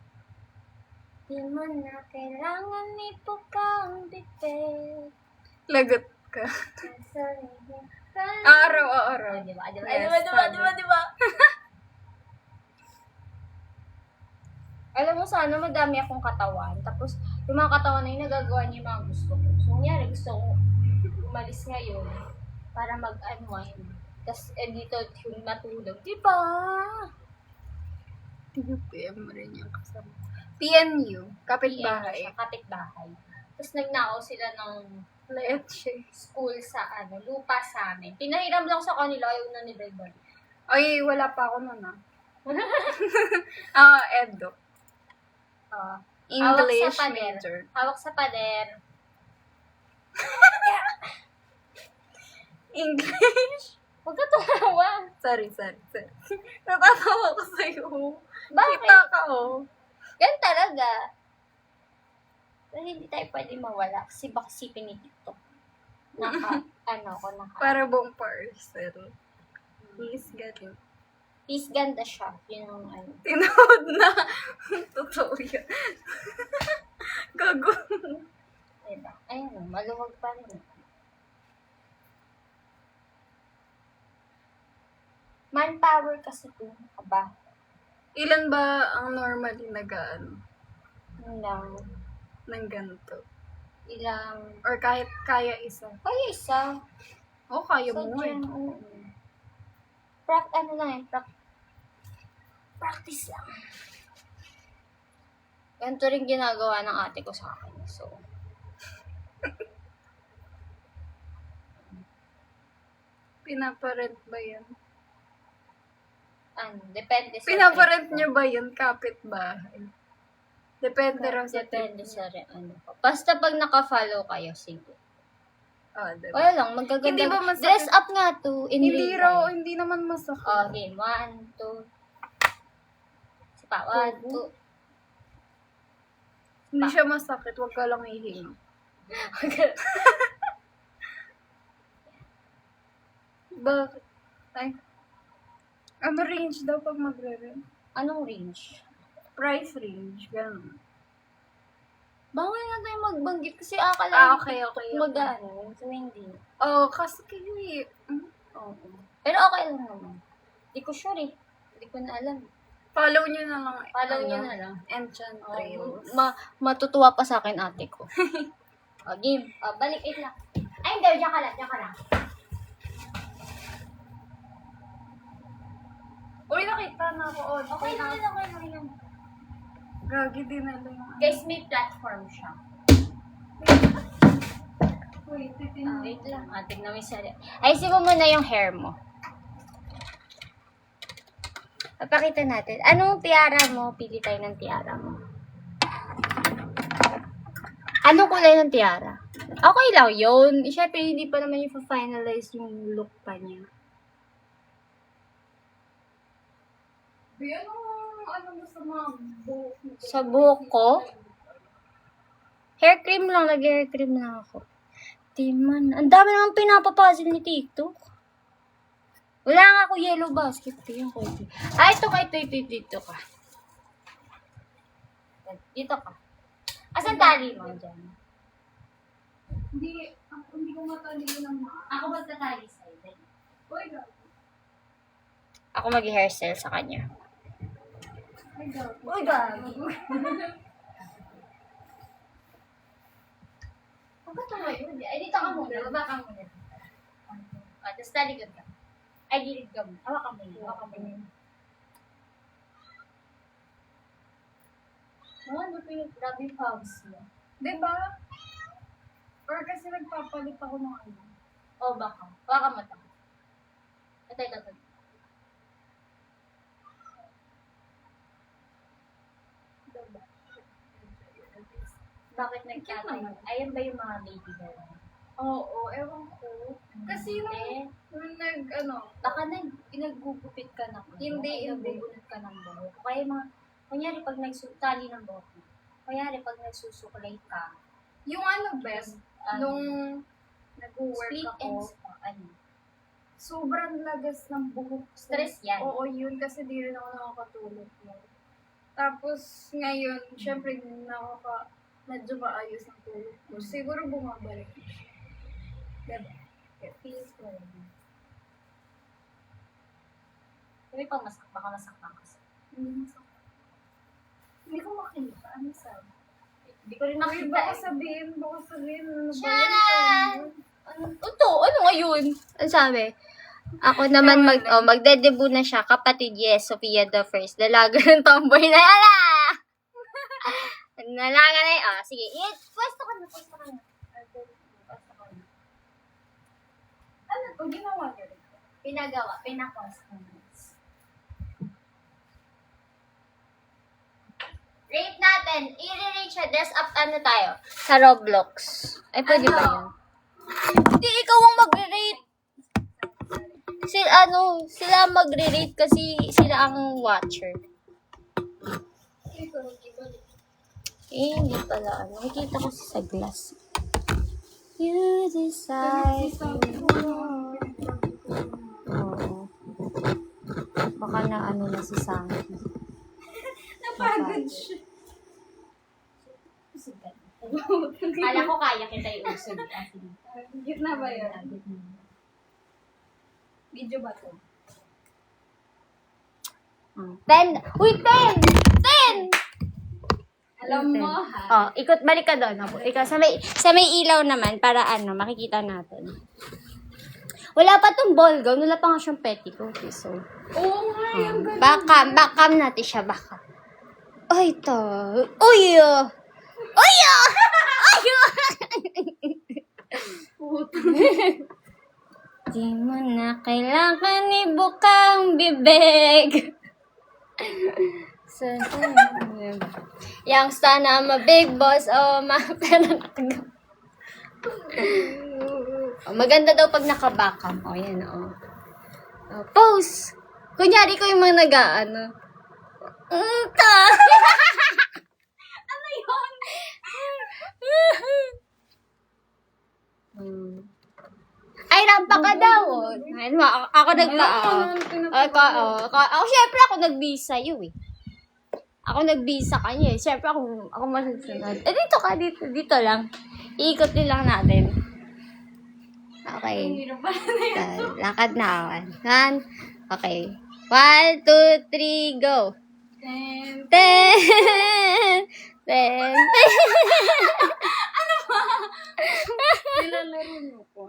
Di mo na kailangan ipukang bibig. Lagot ka. Araw. Di ba? Yes, Alam mo, sana madami akong katawan. Tapos, yung mga katawan na yun, nagagawa niya yung mga gusto ko. So, nangyari, gusto ko umalis ngayon para mag-unwind. Tapos, dito yung matulog. Diba? TUPM rin yung kasama. PNU, kapitbahay. Kapitbahay. Tapos nagnakaw sila ng Leche. school sa lupa sa amin. Pinahiram lang sa kanila, ayaw na nila ibalik. Ay, wala pa ako nun Edo. English Hawak sa pader. major. Hawak sa pader. English? Huwag ka tumawa. Sorry. Natatawa ko sa'yo. Bakit? Kita ka, oh. Yan talaga. Pero hindi tayo pwede mawala kasi baka sipin ni TikTok. Naka. Para buong parcel. Please, galing. Peace ganda siya. Yun ang Tinawad na. Totoo yan. Gago. Diba? Ayun, maluwag pa rin. Manpower kasi ito. Aba. Ilan ba ang normally Yun lang. ng ganito? Ilang. Or kahit kaya isa? Kaya isa. Oo, kaya So, mo eh. dyan, oo. Practice lang. Ganito rin ginagawa ng ate ko sa akin. So, Pinaparent ba yan? depende sa Pinaparent niyo ba yan? Kapitbahay? Depende raw sa Depende sa ko. Basta pag naka-follow kayo, sige. diba? Wala lang, magaganda. Hindi ba masakit? Dress up nga to. In Hindi real raw, time. hindi naman masakit. Okay, 1, 2. Sipa, 1, 2. Hindi siya masakit, huwag ka lang ihinga. Bakit? Ay. Ano range daw pag magre-rent? Anong range? Price range, gano'n. Bawal nga tayo magbanggit kasi akala Okay. magano. So, hindi. Oh, kasi kayo Oo. Pero okay lang naman. Hindi ko sure eh. Hindi ko na alam. follow nyo na lang. Follow nyo na lang. Enchant Trails. Matutuwa pa sa akin ate ko. Game. Balik it lang. Ay, hindi. Diyan ka lang. Uy, nakita na ako. Okay lang. Gagi din na lang. Guys, may platform siya. Wait, Wait lang. Tignan mo yung sarili. Ayusin mo muna yung hair mo. Papakita natin. Anong tiara mo? Pili tayo ng tiara mo. Anong kulay ng tiara? Okay lang yun. Siyempre, hindi pa naman yung finalize yung look pa niya. Ano mo sa mga buhok mo? Sa buhok ko? Hair cream lang. Lagi-hair cream lang ako. Timan. Ang dami naman pinapapuzzle ni TikTok. Wala nga ako yellow basket. Yung pwede. Ito ka. Dito ka. Asan tali mo dyan? Hindi ko matalino ng mga. Ako magtatali sa'yo. Uy, gago. Ako mag-hairstyle sa kanya. Ay, gago. Uy, gago. Huwag ka tumayo. Ay, dito ka muna. Baba ka muna. Tapos talikod ka. Ay, gilid ka muna. Hawa ka muna. Ano pa yung grabe yung pawis mo? Diba? Or kasi nagpapalit ako ng ano. O baka. Baka mata. Ito. Bakit nagtatay? Ayan ba yung mga baby girl? Oo, ewan ko. Kasi nung Baka naggugupit ka na. Hindi. Nagbubunot ka ng buhok. Kaya kunyari pag nagsutali ng buhok mo. Kunyari pag nagsusukulay ka. yung best, nung nag-work Split ako, ends. sobrang lagas ng buhok. ko. Stress yan. Oo, yun kasi di rin ako nakakatulog mo. Tapos ngayon, syempre medyo maayos ang tulog ko. Siguro bumabalik. Diba? Peaceful. Sabi pa baka masaktan kasi. Hindi ko makita. Ano sabi? Hindi ko rin Uy, makita. baka sabihin. Ano ba Sharon! yan? Ano nga yun? Ano sabi? Ako naman magde-debut na siya. Kapatid, yes, Sophia the First. Dalaga ng tomboy na yala! Dalaga na yun. Sige. Pwesto ka na. Pwesto ka na. Ano to? Ginawa ka rin. Pinagawa. Pinakustomize. Rate natin. I-rate siya. Dress up ano tayo? Sa Roblox. Ay, pwede ba yun? Hindi, ikaw ang mag-rate. Sila magre-rate kasi sila ang watcher. Hindi pala. Nakikita ko sa glass. You decide. Oo. Baka na na si Sanky. Napagod siya. Kala ko kaya kita i-usog. Gitna ba yun? Video ba to? 10! Uy, 10! 10! Alam mo ha? Ikot, balik ka doon. Ikaw, sa may ilaw naman, para makikita natin. Wala pa tong ball gown, wala pa nga siyang petticoat. So, Oo nga, yung ganun. backcam natin siya, backcam. Ay, to. Uy! Uy! Uy! Di mo na kailangan ibukang bibig. Yang sana ma-big boss o ma-pera maganda daw pag naka-backcam. Yan, pose! Kunyari ko yung mga nag-ano. Ano yun? Ay, rampa ka daw. Ako ako, syempre ako nagbisa sa'yo eh. Ako nagbisa kanya eh. Syempre ako masusunod. Dito lang. Iikot din lang natin. Okay. Lakad na ako. Okay. 1, 2, 3, go. 10. 10. Nilalaro niyo ko.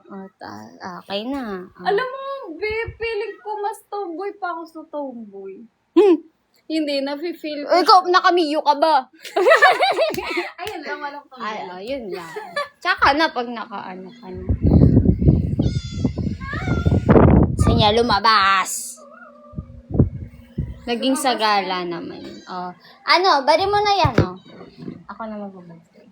Okay na. Alam mo, feeling ko mas tomboy pa ako sa tomboy. Hindi, nafe-feel ko. Ikaw, nakamiyo ka ba? Ayun lang, walang tomboy. Ay, yun lang. Tsaka na pag nakaano ka na. Gusto niya lumabas. Naging sagala naman. Bari mo na yan, Ako na magbabantay.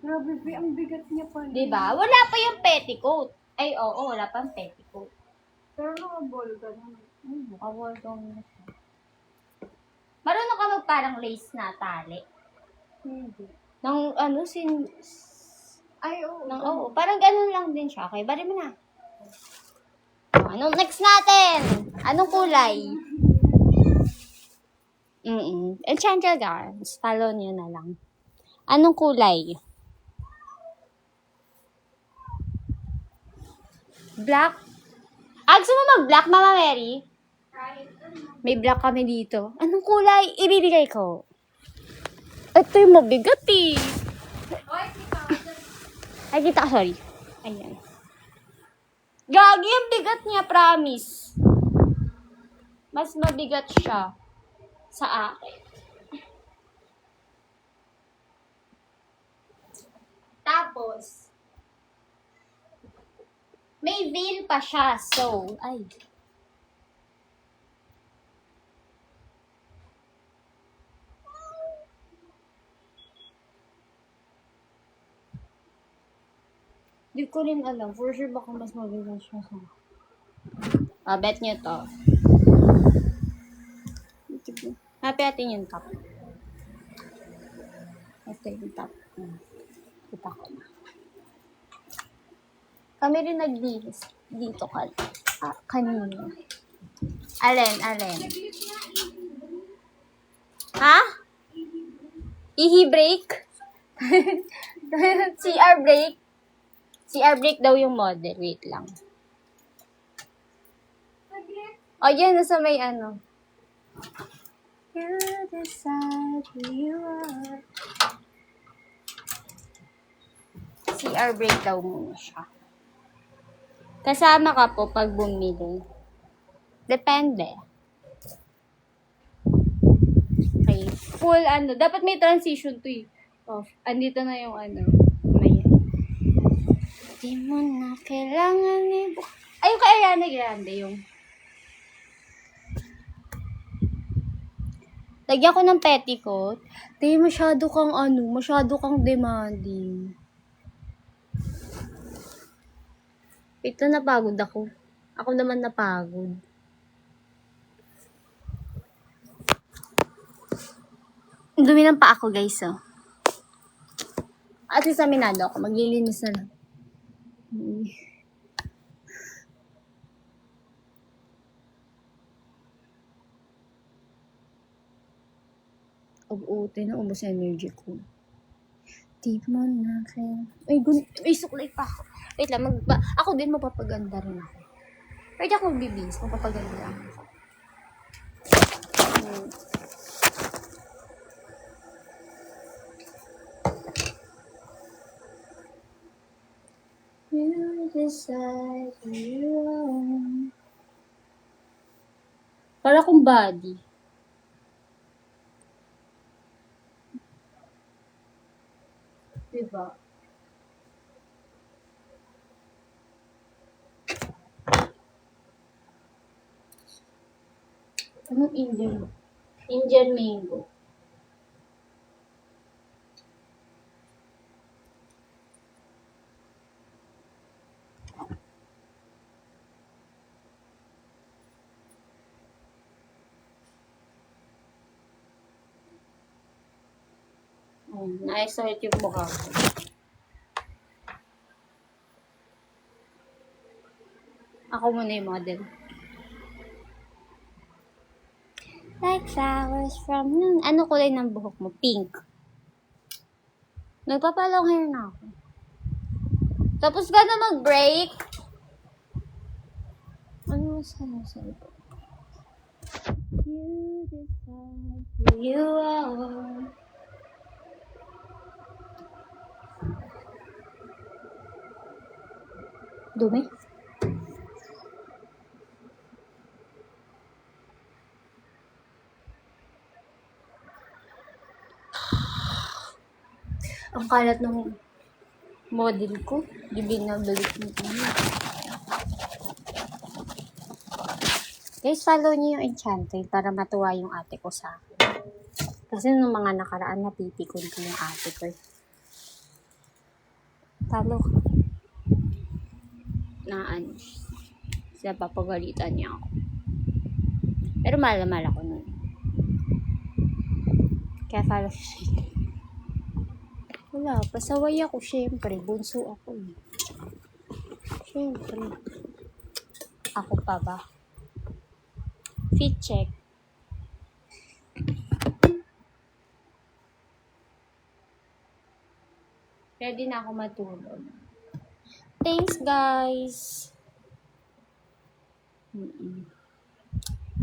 Grabe, ang bigat niya pa. Diba? Wala pa yung petticoat. Ay, oo, wala pang petticoat. Pero nakaball ka naman. Nakawal daw na siya. Marunong ka parang lace na tali. Hindi. Ay, oo. Parang ganun lang din siya. Okay, bari mo na. Next natin? Anong kulay? Enchanted Gardens. Follow niyo na lang. Anong kulay? Black? Gusto mo mag-black, Mama Mary? May black kami dito. Anong kulay? Ibibigay ko. Ito yung mabigat eh. Ay, kita ka, sorry. Ayan. Gagi, ang bigat niya, promise. Mas mabigat siya sa akin. Tapos, may veil pa siya, so, ay. Di ko rin alam. For sure, baka mas mabigat siya sa... bet nyo to. Happy natin yung top. Ito yung top. Kita ko na. Kami rin naglinis. Dito ka. Kanina. Alin? Ha? Ihi break? CR break? CR break daw yung model. Wait lang. Yan. Nasa may ano. You decide who you are. CR break daw muna siya. Kasama ka po pag bumili. Depende. Okay. Full dapat may transition to eh. Off. Andito na yung may. Di mo na kailangan ay, yung kay Ariana Grande yung. Lagyan ko ng petticoat. Di, masyado kang demanding. Ito, napagod ako. Ako naman napagod. Dumi ng pa ako, guys, oh. At least aminado ako. Maglilinis na lang. Ubuti na, ubos yung energy ko. Di mo na kaya. Ay, suklay pa ako. Wait lang, ako din mapapaganda rin ako. Pwede ako bibis, mapapaganda lang ako. You decide you own. Para kong body. Diba? Anong Indian? Indian mango. Na-excite yung mukha ko. Ako muna yung model. Like flowers from noon. Ano kulay ng buhok mo? Pink. Nagpapalong hair na ako. Tapos ka na mag-break. Ano sinasabi ko? You decide who you are. Dumi? Ang kalat ng model ko. Di binabalik mo kami. Guys, follow niyo yung Enchanted para matuwa yung ate ko sa akin. Kasi nung mga nakaraan, napipikon ko yung ate ko. Follow ko. Sila papagalitan niya ako. Pero mahal ako nun. Kaya follow siya. Wala, pasaway ako, syempre. Bunso ako. Syempre. Ako pa ba? Fit check. Ready na ako matulog. Thanks, guys.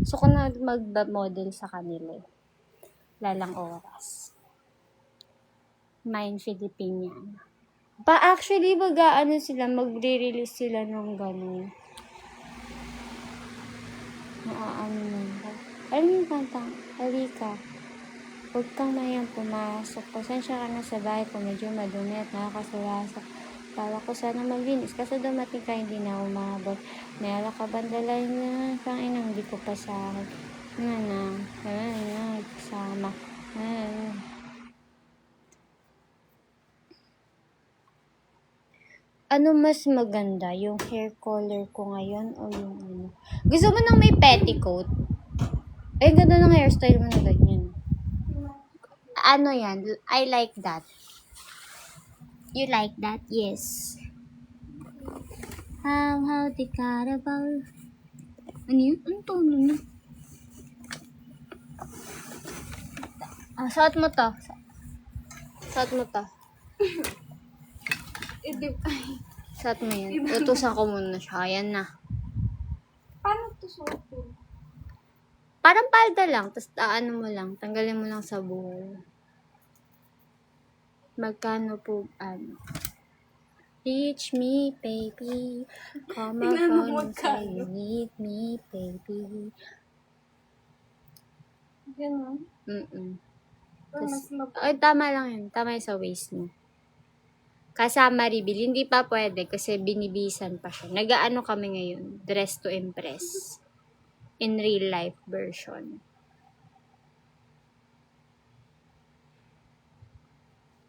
So, ko na mag-model sa kanila. Lalang oras. Mind Filipinian. Actually, magre-release sila ng gano'n. Alam yung kanta? Halika. Huwag kang mayang pumasok. Pasensya ka na sa bahay kung medyo madumi at nakakasulasok. Para ko sana maglinis. Kaso dumating ka, hindi na umabot. May alak ka bandalay na. Panginang, hindi ko pa sa akin. Sama. Ano mas maganda? Yung hair color ko ngayon o yung ano? Gusto mo nang may petticoat? Ay, ganda ng hairstyle mo na ganyan. Ano yan? I like that. You like that? Yes. How the carabao. Ano yun? Anong tono na? Suot mo to. Suot mo to. Suot mo yan. Utusan ko muna siya. Ayan na. Paano ito suot ko? Parang palda lang. Tapos mo lang. Tanggalin mo lang sa buhol. Magkano po, Reach me, baby. Come up Tinanong mo on and say you need me, baby. Ganun. Pero mas Ay, tama lang yun. Tama yun sa waist mo. Kasama reveal. Hindi pa pwede kasi binibisan pa siya. Nagaano kami ngayon. Dress to impress. In real life version.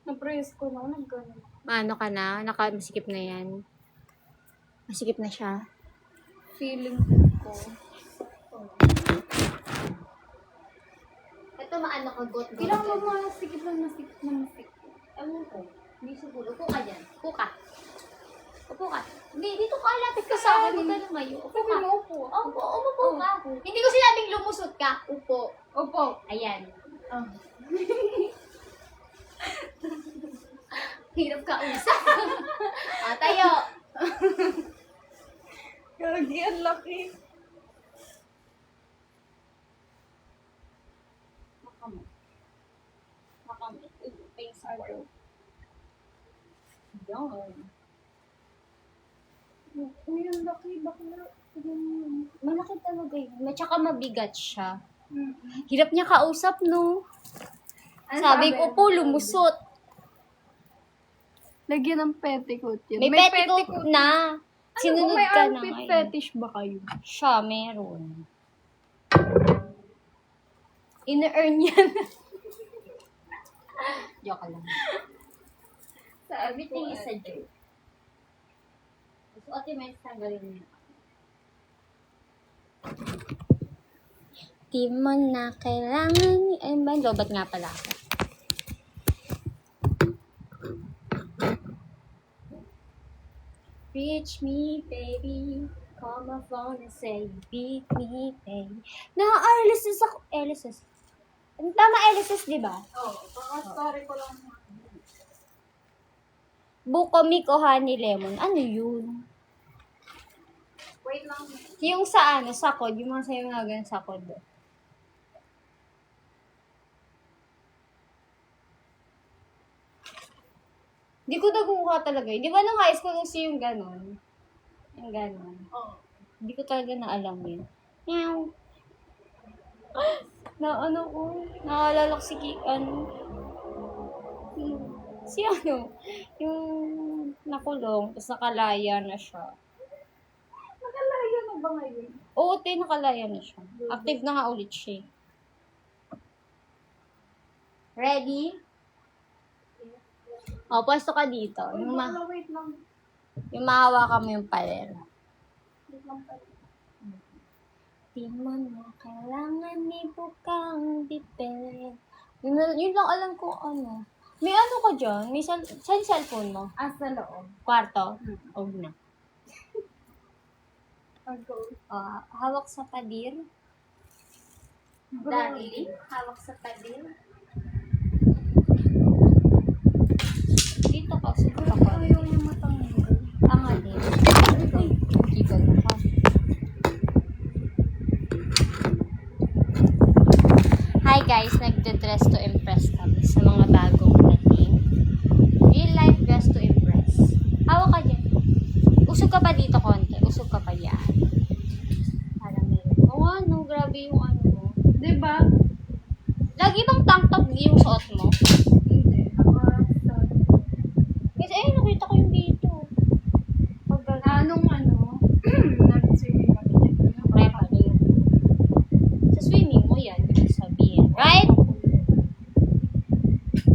Na-press ko na, nag-ganun. Ano ka na? Masikip na yan. Masikip na siya. Feeling ko. Ito maano ka got. Ilang mo masikip na masikip. Ewan ko. Hindi siguro. Upo ka dyan. Upo ka. Upo ka. Hindi, dito ka. Lapit ka sa akin. Huwag ka lumayo. Upo ka. Upo. Upo, umupo ka. Hindi ko sinabing lumusot ka. Upo. Opo. Ayan. Ah. Hirap ka usap. Tayo. Gagi, ang laki. Makamot. Makamot. Face forward. Yan. Uy, ang laki. Bakla. Malaki talaga yun. Tsaka mabigat siya. Hirap niya kausap, no? Sabi ko po, lumusot. Lagyan ng petticoat yun. May petticoat na. Sinunod may ka na armpit ngayon. fetish ba kayo? Siya, meron. Ina-earn yan. Joke lang. Everything is a joke. Suotin mo yung tanggalin niya. Di mo na kailangan. Ayun ba? Lobat nga pala ako. Reach me, baby. Call my phone and say you beat me, baby. Na-LSS ako. LSS. Tama LSS, di ba? Oo. Story ko lang. Buko Miko Honey Lemon. Ano yun? Wait lang. Yung sa ano, sakod. Yung mga sa'yo nga ganun sakod. Di ko naguha talaga. Di ba nung high school kasi yung ganon? Yung ganon. Oo. Hindi ko talaga naalam yun. Meow. Na ano ko, naalala ko si ano, si ano, yung nakulong, tapos nakalaya na siya. Nakalaya na ba ngayon? Oo, nakalaya na siya. Active na nga ulit siya. Ready? O, pwesto ka dito. Wait lang. Yung mahawakan mo yung paler. Wait lang pala. Di mo na kailangan ni bukang bibig. Yun lang alam ko ano. May ano ka dyan? May saan cellphone mo? Sa loob. Kwarto? Huwag na. Go. Hawak sa padir. Darling, hawak sa padir. Dito ka, siguro ka. Ayaw yung matanggal. Tanga din. Uy, gigal na ka. Hi guys, nagde-dress to impress kami sa mga bagong dating. Real life dress to impress. Hawak ka dyan. Usog ka pa dito konti. Usog ka pa yan. Parang meron. Oo ano, grabe yung ano mo. Diba? Lagi bang tank top yung suot mo? Hindi. Kasi ayun, nakita ko yung dito. Anong ano? Nag-swimming kami dito. Prepa yun. Sa swimming mo yan, ibig sabihin. Right?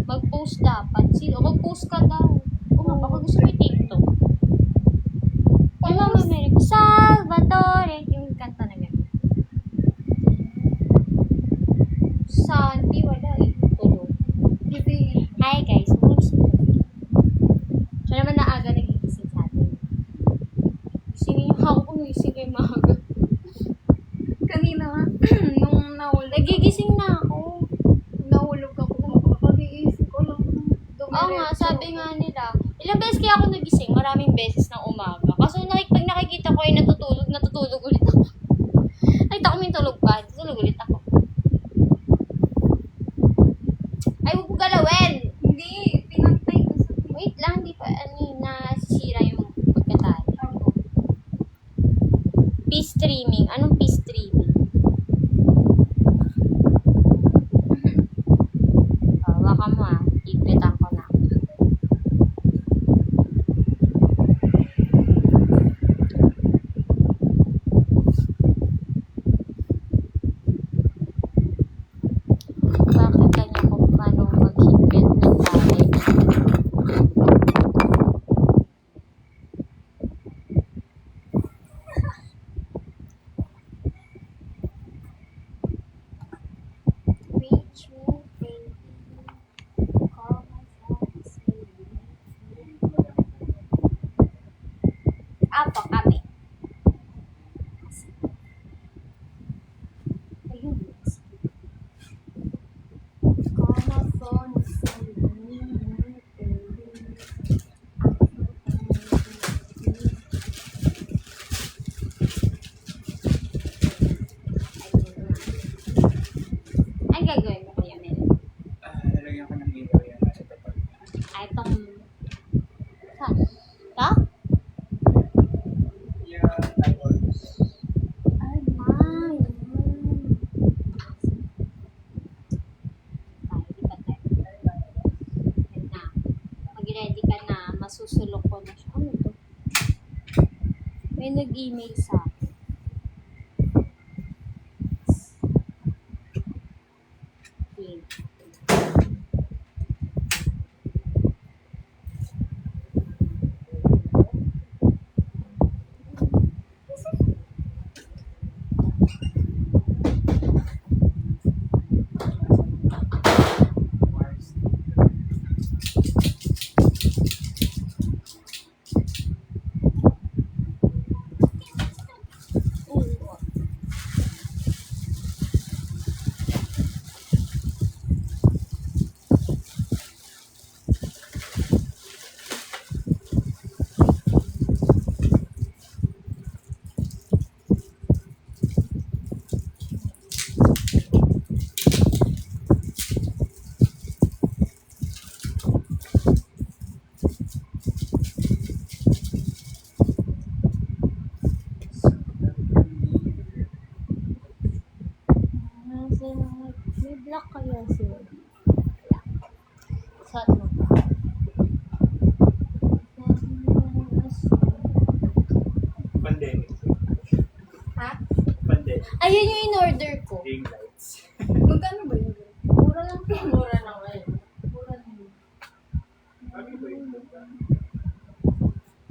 Mag-post dapat. Mag-post ka daw. O nga, baka gusto mo i-TikTok. Yung Mama Mary, Salvatore. Yung kanta na gano'n. Sandy, wala eh. Tulog. Hi guys. Siya naman na aga nagigising sa atin. Gisingin yung ako kung nagising kayo maaga. Kanina nga, nung nahulog. Nagigising na ako. Nahulog ako. Pag-iisip ko lang. Oo nga, sabi nga nila. Ilang beses kaya ako nagising? Maraming beses ng umaga. Kaso pag nakikita ko ay natutulog ulit ako. Nakita ko may tulog pa. Natutulog ulit ako. Ay, huwag ko galawin! Hindi. Pinantay ko sa Wait lang, di pa, nasisira Itong... Ito? Yeah, I was. Ay, man. Mag-ready ka na. Masusulok ko na siya. Ano to? May nag-email sa akin. Okay. May black kaya sila. Suot mo ba? Pandemic. Ha? Pandemic. Ayun yung in-order ko. Ring lights. Magkano ba yun? Mura lang to. Mura na ngayon. Mura na yun. Bagay ba yun?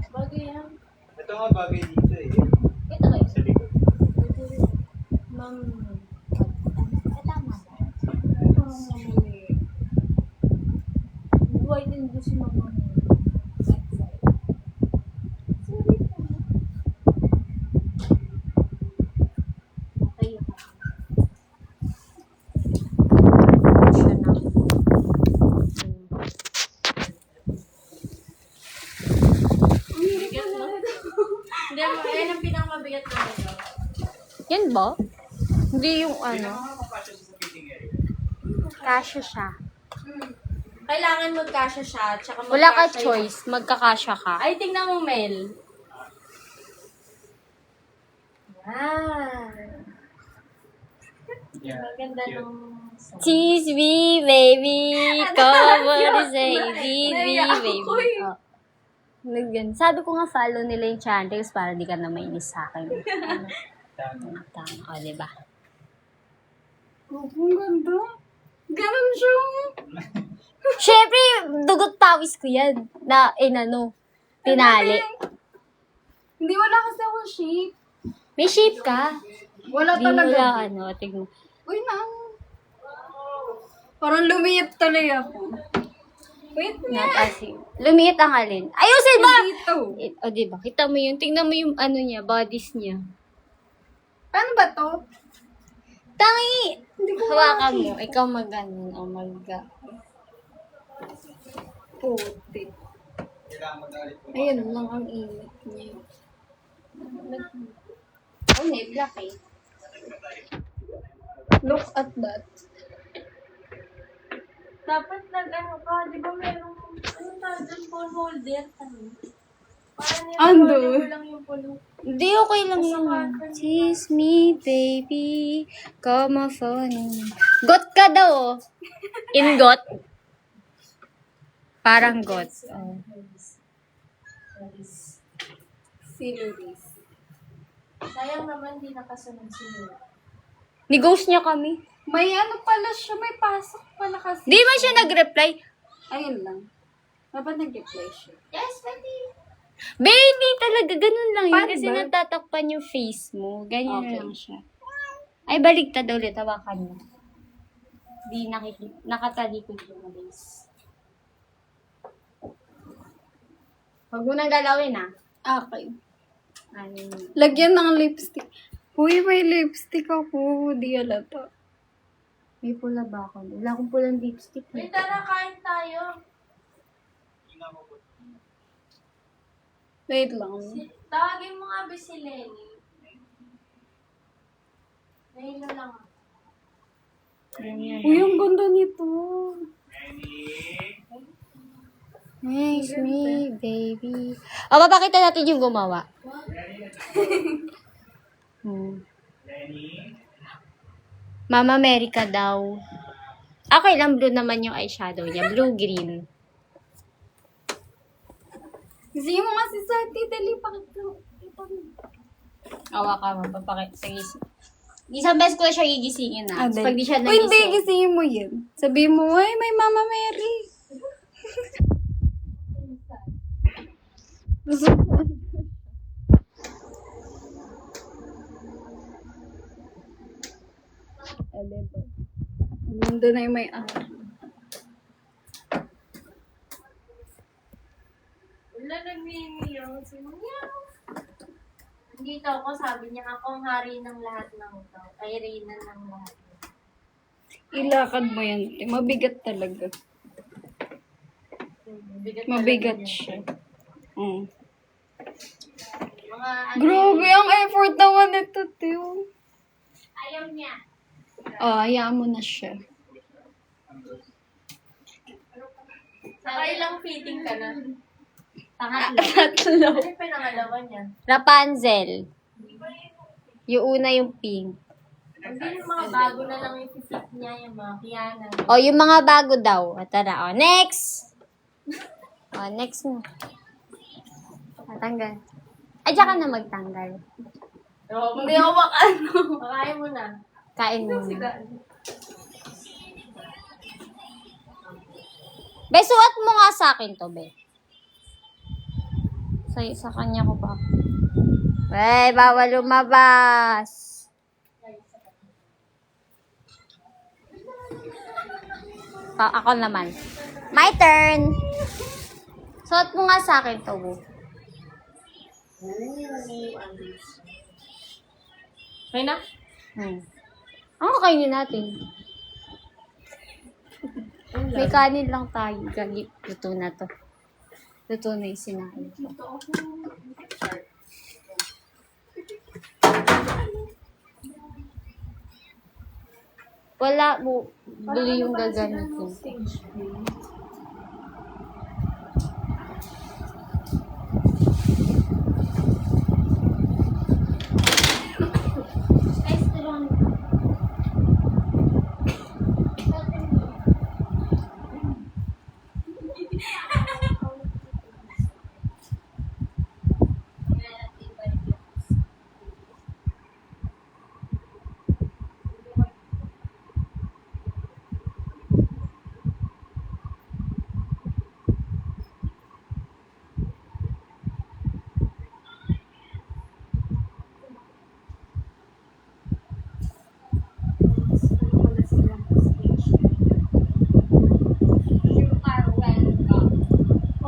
Bagay yan. Ito nga bagay dito eh. Ito kayo. Sa likod. Ma'am. Tama ba? Buhay din doon si mama. Okay. Siya na. Bigat mo? Hindi, yan ang pinakamabigat na ito. Yan ba? Hindi yung ano. Nakakapasya siya sa fitting area. Kasya siya. Kailangan magkasya siya, tsaka magkasya Wala ka yung- choice. Magkakasya ka. Ay, tingnan mo, Mel. Wow. Yeah. Maganda cute. ng... Tease me, baby. Come on, say, tease me, baby. Oh. Naggan. Sabi ko nga, follow nila yung channels para di ka na mainis sa akin. Tama. Tama. O, diba? Oh, ang ganda. Ganun siya. Siyempre, dugot pawis ko yan. Na, tinali. Hindi, wala kasi ako shape. May shape ka. Wala Di mo talaga. lang, tignan. Uy, na. Parang lumiyip tuloy ako. Wait nga. Not as in. Lumiit ang alin. Ayusin mo! Dito. O, diba? Kita mo yun. Tingnan mo yung ano niya, bodies niya. Ano ba to? Tangi! Hindi ko Hawakan mo. Ikaw mag-ano. O, puti. Kailangan magalit ko. Ayun lang ang init niya. Oh, may black eh. Look at that. Dapat nag-ano ka, di ba merong, ano tawag doon, phone holder? Parang Ando. mo lang yung puno. Hindi, okay lang yun. Kiss me, baby. Come on, phone. Got ka daw, oh. In got? Parang got. Oh. Series. Sayang naman di nakasunod sila. Ni-ghost niya kami. May ano pala siya, may pasok pala kasi. Di man siya nag-reply. Ayun lang. Dapat nag-reply siya. Yes, pwede. Baby, talaga, ganun lang yun. Paano Kasi ba? natatakpan yung face mo. Ganyan Okay. lang siya. Ay, baliktad ulit. Hawakan mo. Di nakatalikod yung base. Huwag mo nang galawin, ah. Okay. Ano yun? Lagyan ng lipstick. Uy, may lipstick ako. Di alata. May pula ba ako? Wala akong pulang lipstick. Wait, tara, kain tayo. Tingnan mo po. Wait lang. Tawagin mo nga ba si Lenny? Ngayon na lang. Ganyan. Uy, ang ganda nito. Any? Nice me, baby. O, papakita natin yung gumawa. Mama America daw. Okay lang, blue naman yung eyeshadow niya. Blue-green. Kasi mo kasi sa dali pakita. Awa ka mo, papakita. Sige. Isang beses ko na siya gigisingin na. Dali. Pag di siya Uy, hindi, nagising. gisingin mo yan. Sabihin mo, ay, may Mama Mary. Nandun na yung may Wala nagmimiyaw. Sumiyaw. Dito ako, sabi niya, ako ang hari ng lahat ng ito. Ay, reyna ng lahat. ilakad mo yan. Mabigat talaga. Mabigat siya. Mga Grabe, ang effort naman ito, Teo. ayaw niya. Hayaan mo na siya. Nakailang fitting ka na? Pangatlo. Tatlo. Ano yung pinangalawa niya? Rapunzel. Yung una yung pink. Hindi yung mga bago na lang yung fit niya, yung mga Kiana. O, yung mga bago daw. O, tara. O, next! O, next na. Tanggal. Ay, diyan ka na magtanggal. Hindi ako makano. Makain mo na. Kain mo na. Be, suot mo nga sa akin to, be. Sa kanya ko ba? Be, bawal lumabas. Ako naman. My turn. Suot mo nga sa akin to, bo. Okay na? Ano kainin natin? May kanin lang tayo. Gagi, luto na to. Luto na yung sinain ko. Wala mo. Blue yung gagamitin ko.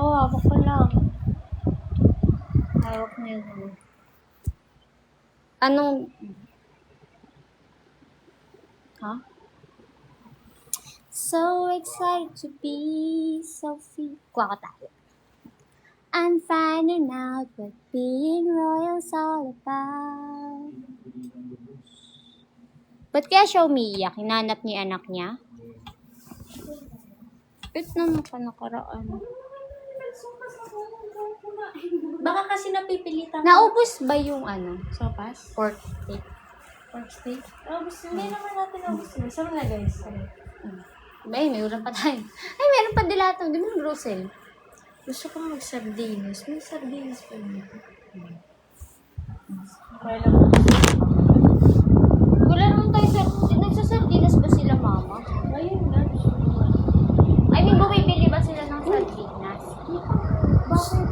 Oh, hawak ko lang. Hawak niya lang. Anong... Ha? So excited to be Sophie. Kuha ko tayo. I'm finding out what being royal's all about. Ba't kaya siya umiiyak? Hinanap niya anak niya? Ba't naman ka nakaraan? Baka kasi napipilitan. Naubos ba yung Sopas? pork steak? Pork steak? Hindi naman natin naubos. Saan na guys? Ay, may ulam pa tayo. Ay, meron pa dilatong. Di mo ng grocery. Gusto ko mag-sardinas. May sardinas pa yun. Okay lang. Wala naman tayo nagsasardinas ba sila, mama? Ayun na. I mean, bumibili ba sila ng sardinas? Bakit?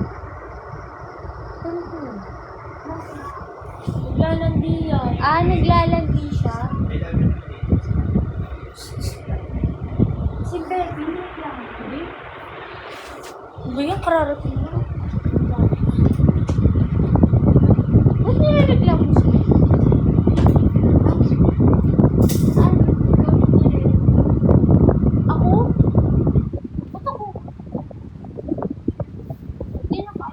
Naglalandi yan. Naglalandi siya. Si Baby, naglalandi. Ba yan? Kararating na. Ba't nilareklamo siya? Ako? Ba't ako? Hindi na ka.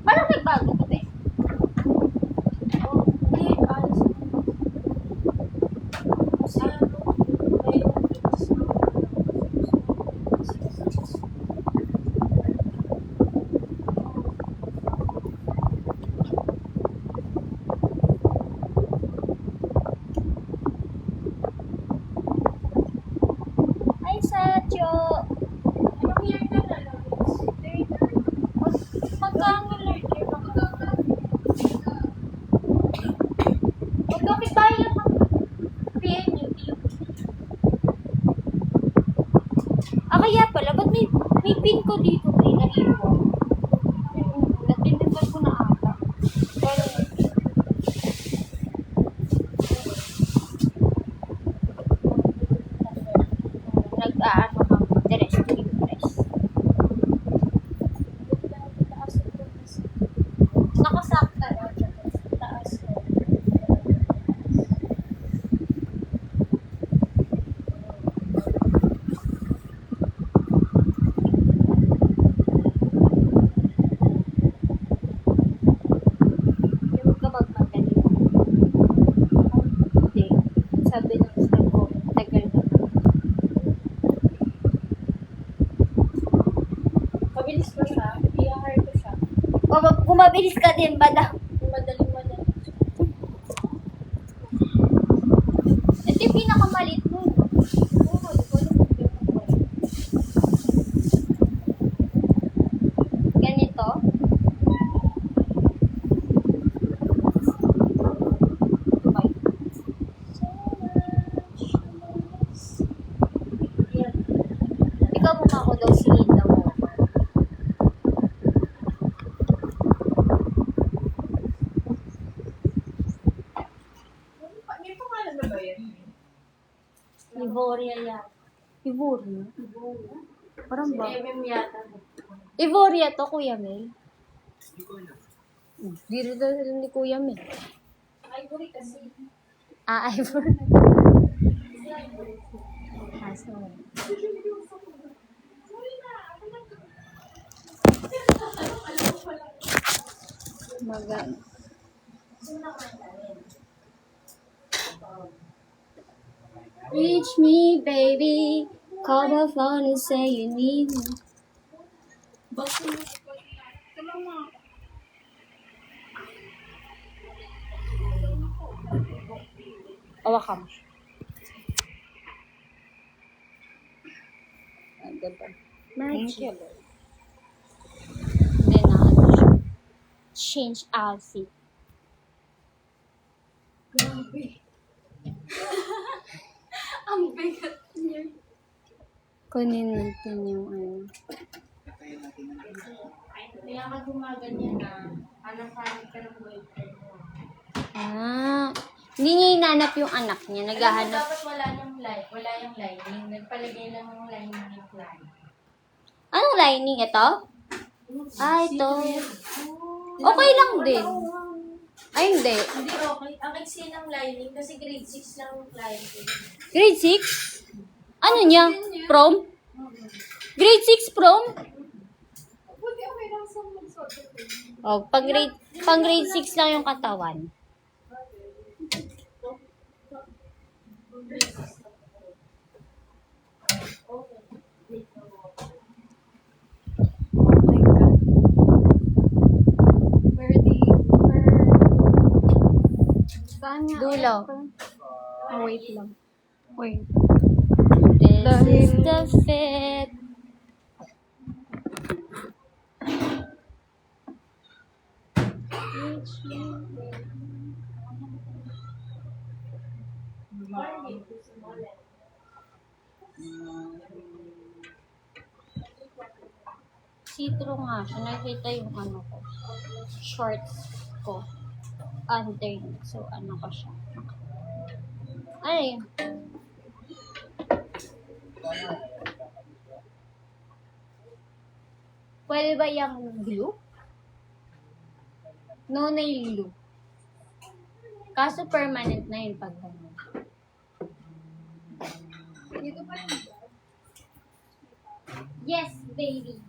Parang nagbago ko, eh. kapitbahay lang kami. PNU. Kaya pala, ba't may pin ko dito may naiwan? Natindigan ko na ata. Pero, nag-aano kami, dress to impress. Nakasakta na. Taas ko. Yung kapag madali. Hindi. Sabi ng gusto ko, tagal na. Mabilis ko siya. I-hire ko siya. O, kumabilis ka din ba daw? Madaling. Ito yung pinakamalit mo. Ganito. Okay. Ikaw mukha ko daw si Linda mo. May pangalan na ba yan? Ivoria yan. Ivoria? Parang Si ba? MM yata. Ivoria to, Kuya Mel. Hindi ko alam. Di rin daw ni Kuya Mel. Ivory kasi. Ivory. So. Magan. Reach me, baby. Call the phone and say you need me. Hawakan mo siya. Diba? Magic. Then, ano siya. Change outfit. Grabe. Ang bigat niya. Kunin natin yung ano. Kaya natin ang Kaya ka gumaganyan na. Hanap-hanap ka ng boyfriend mo. Hindi niya hinanap yung anak niya. Naghahanap. Dapat wala yung lining. Nagpalagay lang ng lining yung plan. Anong lining ito? Ito. Okay lang din. Ay, hindi. Hindi okay. Ang iksi ng lining kasi grade 6 lang yung lining. Grade 6? Ano niya? Prom? Grade 6 prom? Buti okay lang sa magsuot. Oh, pang grade 6 lang yung katawan. Dulo. Oh, wait lang. Wait. This is the fit. See-through nga siya. Nakita yung ano ko. Shorts ko. Under. So, ano ko siya. Ay. Pwede ba yung glue? No nail glue. Kaso permanent na yun pag ganun. Dito pa rin. Yes, baby.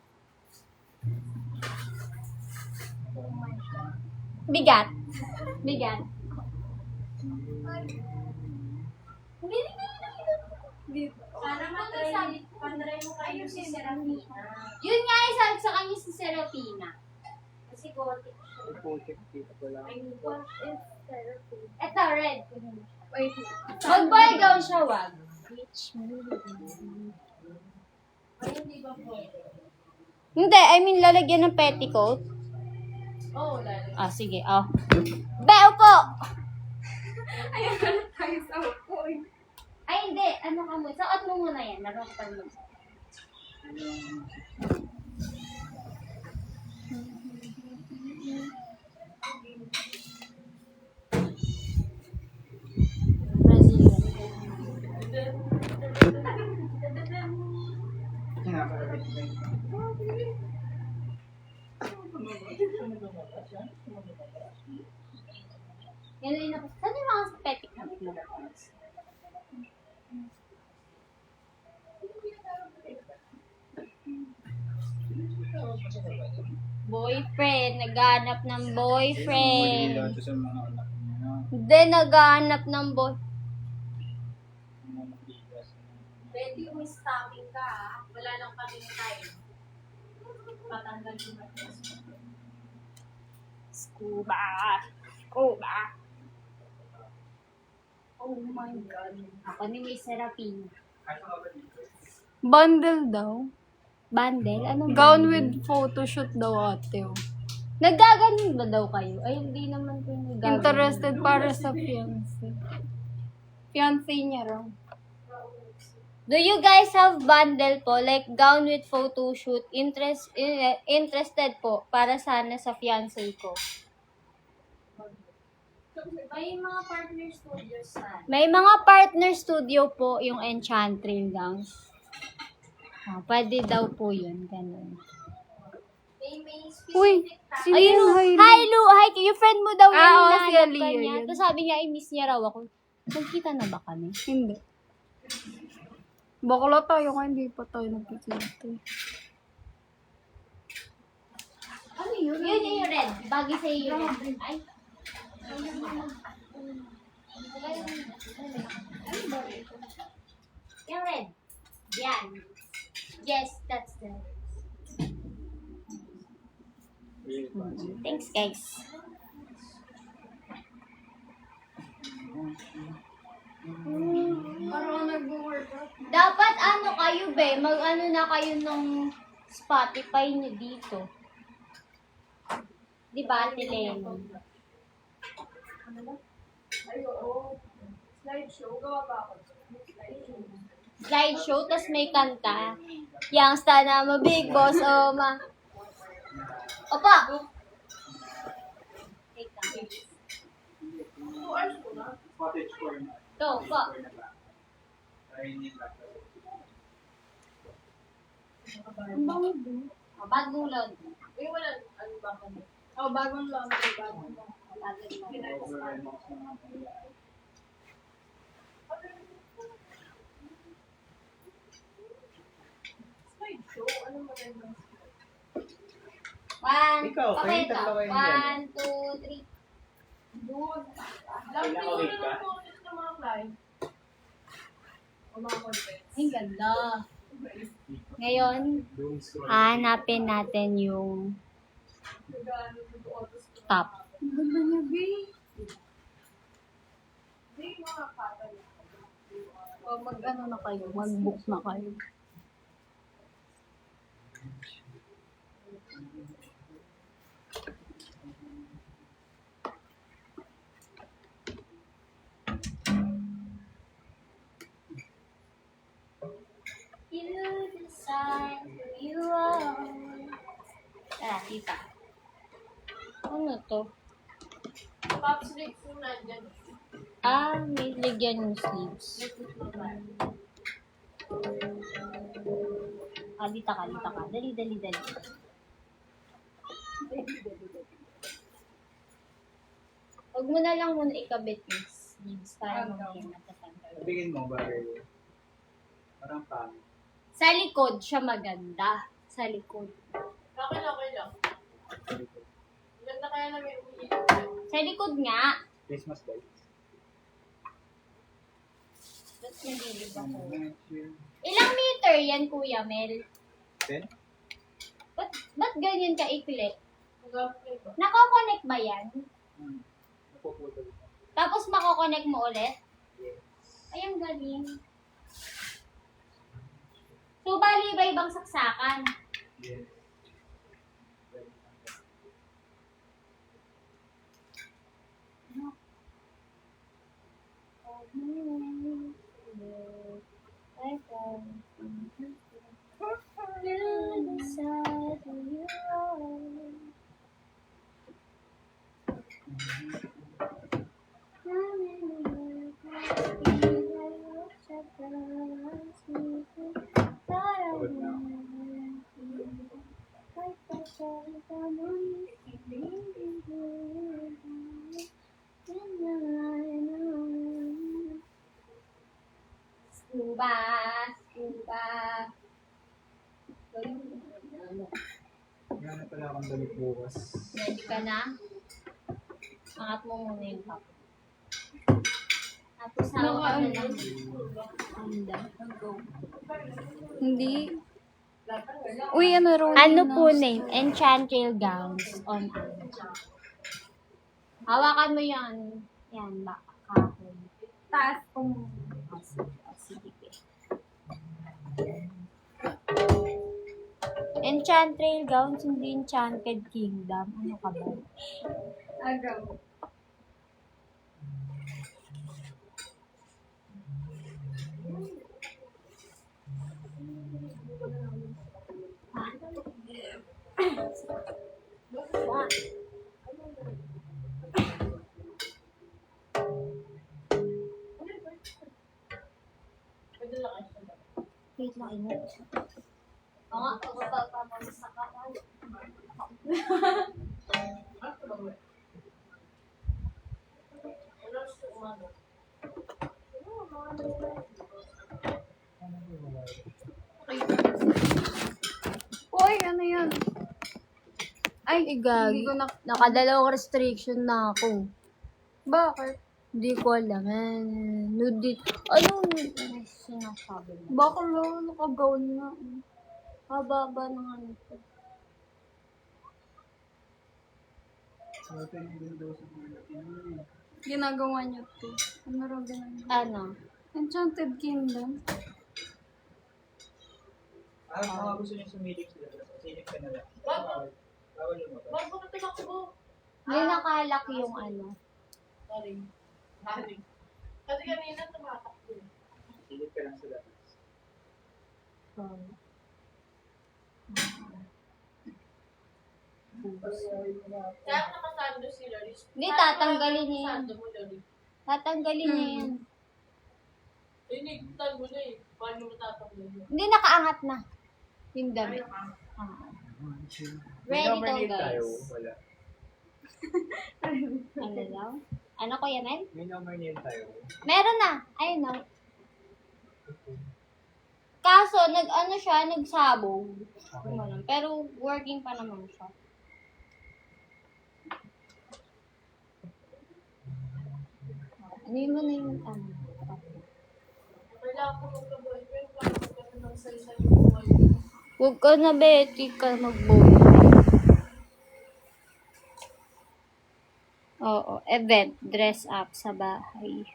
Bigat. Bigat. Dito. Sana matry mo kayo si Serafina. Yun nga yung sabi sa kanya si Serafina. Kasi gothic siya. Putik dito ko lang. What is therapy? Eto, red. Wait. Mag-boy gown siya, wag. Ay, hindi ba pwede? Hindi, I mean, lalagyan ng petticoat. Oo, lalo. Ah, sige, oh. Beo po! yan. Laro ko pa rin mag- Brazilian. Yan ay naku. Saan yung mga petik na mo? Boyfriend. Naghanap ng boyfriend. Sa mga anak niya. Hindi, naghanap ng boy. Mga matigas. Ready umistocking ka, ha? Wala lang kaming time. Patanggal yung matras. Scuba. Scuba. Oh my God. Ako ni Miss Serapina. Bundle daw. Bundle? Anong Gown bundle? with photoshoot daw ate. Oh. Naggaganon ba daw kayo? Ay, hindi naman ko naggaganon. Interested para sa fiancé. Fiancé niya raw. Do you guys have bundle po? Like gown with photo shoot? Interested po para sana sa fiancé ko. May mga partner studios na. May mga partner studio po yung Enchantril Gowns. Pwede daw po yun. Ganun. May Uy, specific time. sino Ayun, yung hi? hi Lu, hi, yung friend mo daw yan, Ah, oo, si hinahanap ka Aliyah niya. yun. Tapos sabi niya, i-miss niya raw ako. Nagkita na ba kami? Hindi. Bakla tayo kaya hindi pa tayo nagkikita. Ano yun? Yun yung red. Bagay sa'yo yung red. Ay. Yung red. Yan. Yes, that's the Thanks, guys. Parang nag-workout. Dapat ano kayo, be? Mag-ano na kayo ng Spotify nyo dito. Di ba, Ate Lenny? Ay, oo. Slideshow. Gawa ba ako? Slideshow. Slideshow, tas may kanta. Yang sana mo, big boss, o ma. Opa! Wait lang. 2 hours ko na. Cottage core na. Go, po. Ay, hindi lang. Bagong load. Eh, wala. Ano ba kami? Oh, bagong laundry. Bagong Overrenox naman. slideshow. Ano maganda? One. Ikaw, Okay, kayo ito. tatlo kayo yan. 1, 2, 3. Doon. Laundry ko Pinaka-week na ka? ng photos ng mga client. O mga content. Ang ganda. Ngayon, hanapin natin yung Nag-ano sa photos ko. top. Ang ganda niya, B. Hindi yung mga pattern. O, mag-ano na kayo, mag-book na kayo. You decide who you are. Tita. Ano to? Pop sleeves yung nandyan. May ligyan yung sleeves. Dita ka. Dali. Huwag mo na lang muna ikabit yung sleeves para mamaya matatanggal. Sabihin mo, bagay. Parang pang. Sa likod siya maganda. Sa likod. Okay lang. Ganda kaya na may umiinom. Sa likod nga. Christmas lights. Ba't nagilib ako? Then, Ilang meter yan, Kuya Mel? Ba't ganyan ka-ikli? Mag-upgrade ba? Nako-connect ba yan? napuputol. Tapos mako-connect mo ulit? Yes. Ay, ang galing. So, bali iba-ibang saksakan. Yes. Bye, Pagod na ako. Scuba, scuba. Wala na pala akong damit bukas. Ready ka na? Angat mo muna yung top. Tapos hawak ka na lang. Handa. Go. Hindi. Uy, ano Rolling Ano po Nose? name? Enchantrel gowns on Hawakan mo yan. Yan, baka kahon. Taas ko mo. Sige. Enchantrel gowns, hindi Enchanted Kingdom. Ano ka ba? Agaw. Pwede lang kayo sa loob. Wait lang, ina. Oo nga, pagpapamasa ka. Ah, ito ba, uwi? Wala sa umaga. Uy, ano yan? Ay, Gag. hindi ko na... Nakadalawang restriction na ako. Bakit? Hindi ko alam. Nudit. Ano sinasabi mo? Baka lang nakagaon na. Haba-haba ng ano ko. Open din daw sa mga Latino. Ginagawa niyo to. Ano rin ginagawa? Ano? Enchanted Kingdom. Baka gusto niyo sumilip sila. Silip ka na lang. Bawal lumabas. Bago ka tumakbo. May nakalak yung ano. Sorry. Sorry. Kasi kanina tumatakbo. Silip ka lang sa labas. Kaya nakasando si Loris. Hindi, tatanggalin niya yan. Sando mo, Loris. Tatanggalin niya yan. Tinigtan mo na eh. Paano mo tatanggalin? Hindi, nakaangat na. Yung damit. May Ready number to, name tayo. guys. Wala. Ano daw? Ano ko yan, Mel? May number name tayo. Meron na. Ayun na. Kaso, nag-ano siya, nagsabog. Ganun. Pero working pa naman siya. Ano yun mo na yung ano? Kailangan ko magka-boyfriend. Kailangan ko kasi ng say-say yung buhay. Huwag ka na, Betty, ka mag-boy. Oo, event, dress up sa bahay.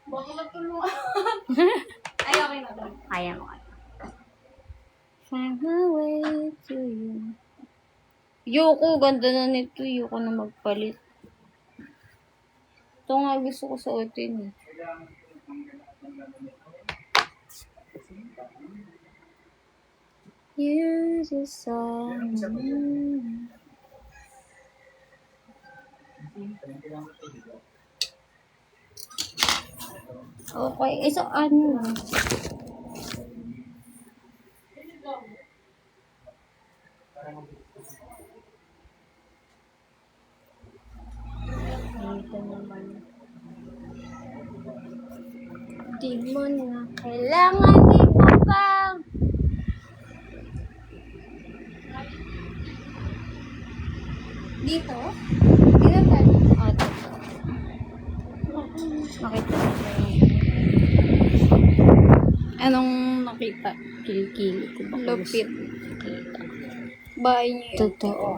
Baka matulungan. Ay, okay na. Kaya mo kaya. Find my way to you. Yoko, ganda na nito. Yoko na magpalit. Ito nga gusto ko suotin eh. Here's a song. Okay, so ano? Ito naman. Di mo na kailangan di mo bang Dito? Dito tayo. Oh, dito. Makita mo ba yung Anong nakita? kilikili ko ba? Lupit. Kita. Bahay niyo yun. Totoo.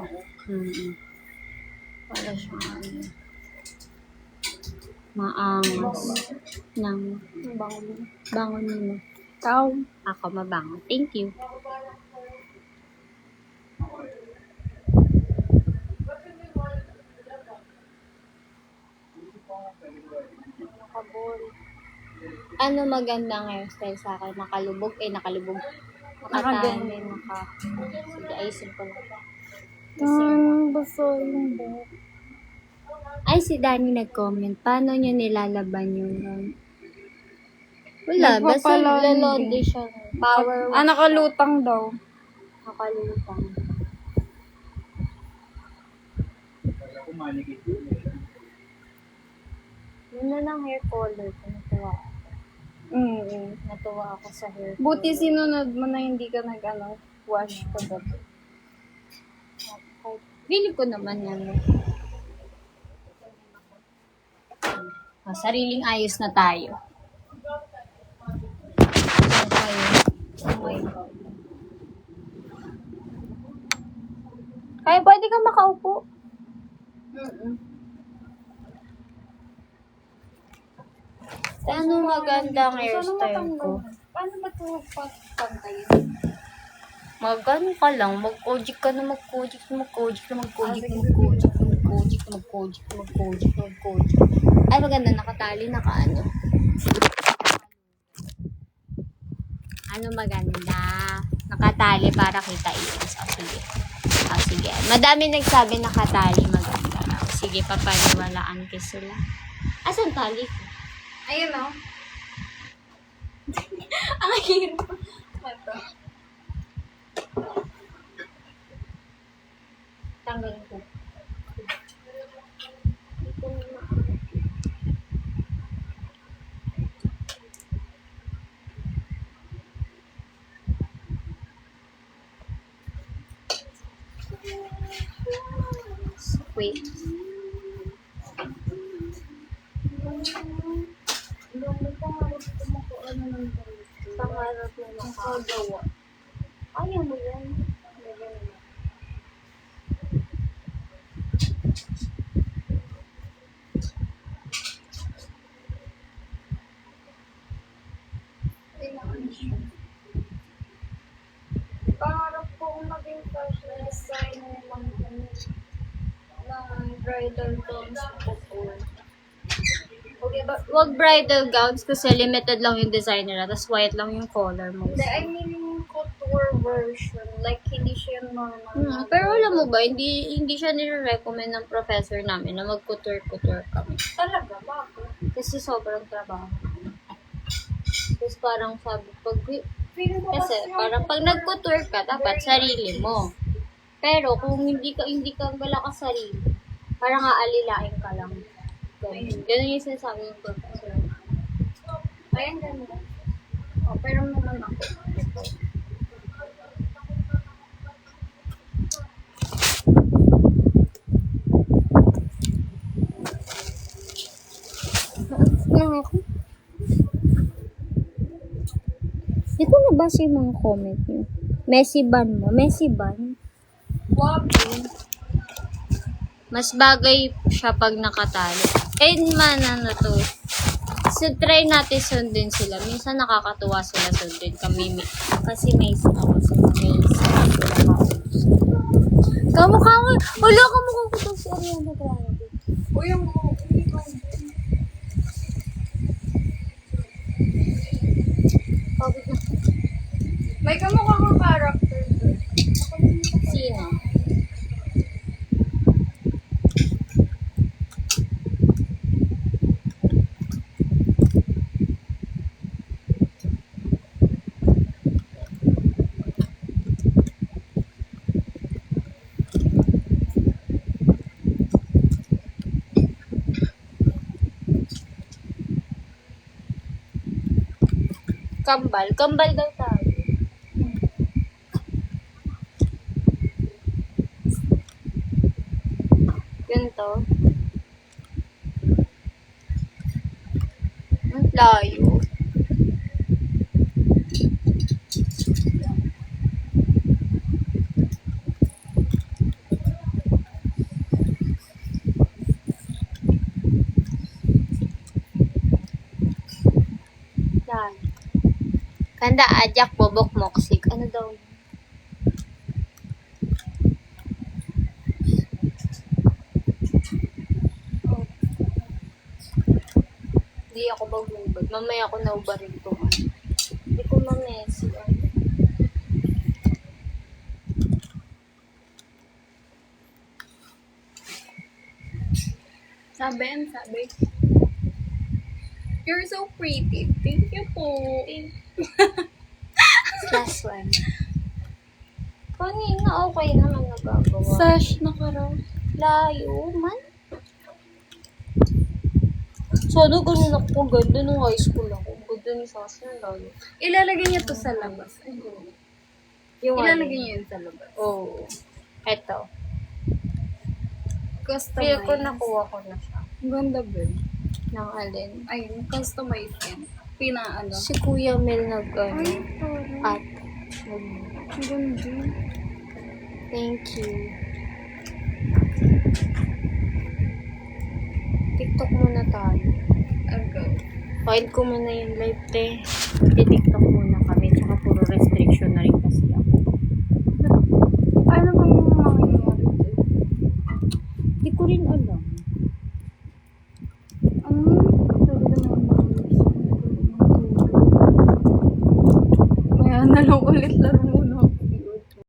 Para siyang ano, maangas ng bangon mo. Ikaw. Ako mabango. Thank you. Ano magandang hairstyle sa akin? Nakalubog. Nakalubog. Nakaganyan. Sige, ayusin ko lang. Basta yung buhok. Ay, si Danny nag-comment. Paano nyo nilalaban yung Wala, basta Nagpapalaundry. lalondry siya. Power wash. Nakalutang daw. Nakalutang. Kaya kung manikit. Yun na ng hair color ko. Natuwa ako. Natuwa ako sa hair color. Buti sinunod mo na hindi ka wash kagabi. Feeling ko naman yan. Sariling ayos na tayo. Kaya pwede ka makaupo. Ano maganda ang hairstyle ko? Paano ba ito pagpantayin? Magano ka lang, mag-kojic ka na mag-kojic. Ay, maganda, nakatali, nakaano. Ano maganda? Nakatali para kita iwas. Sige. Madami nagsabi nakatali maganda. Sige, papaniwalaan ko sila. Asan tali ko? Ayun o. Ang hirap. Ito. Tanggalin ko. Wait. Pangarap na nakagawa. Ayaw mo yan. Pangarap ko maging fashion designer ng bridal gowns na couture. Okay ba? Wag bridal gowns kasi limited lang yung designer tapos white lang yung color mo. Hindi, I mean couture version. Like, hindi siya normal. Pero alam mo ba, hindi siya nire-recommend ng professor namin na mag-couture kami. Talaga? Bakit? Kasi sobrang trabaho. Tapos parang sabi, kasi parang pag nag-couture ka, dapat sarili mo. Pero kung hindi ka wala ka sarili, parang aalilain ka lang. Ganun yung sinasabi ng professor. Ayan, ganda. Oh, pero naman ako. Ito. Hindi ko nabasa yung mga comment niyo. Messy ban mo. Messy ban? Wabi. Mas bagay siya pag nakatali. Man, ano to. So, try natin sundin sila. Minsan nakakatuwa sila sundin. Kasi may sila. Kamukha mo. Wala kamukha ko to si Ariana Grande. O yung may kamukha kang character doon. Sino? Kambal daw tayo. Ganito. Ang layo. Yan. Kanda ajak bobok moksik. Ano daw? Hindi ako maghubad. Mamaya ako naubarin ko. Hindi ko mamesi. Sabi. You're so pretty. Thank you po. Last one. Kanina, okay naman nagagawa. Sash na ka raw. Layo man. Sana ganun ako ganda nung high school ako. Ganda ni Sasha ng lalo. Ilalagay niya to sa labas. Yung Ilalagay niya yun sa labas. Oo. Eto. Customize. Feel ko nakuha ko na siya. Ang ganda ba? Ng alin. Ayun, customize yan. Pinaano. Si Kuya Mel nag ano, Ay, parang. at Ang ganda. thank you. TikTok muna tayo. Agaw. File ko muna yung live te. TikTok muna kami. Tsaka puro restriction na rin kasi ako. Ano bang mangyayari dyan? Hindi ko rin alam. Ano? Talaga naman. Maya na lang ulit laro mo.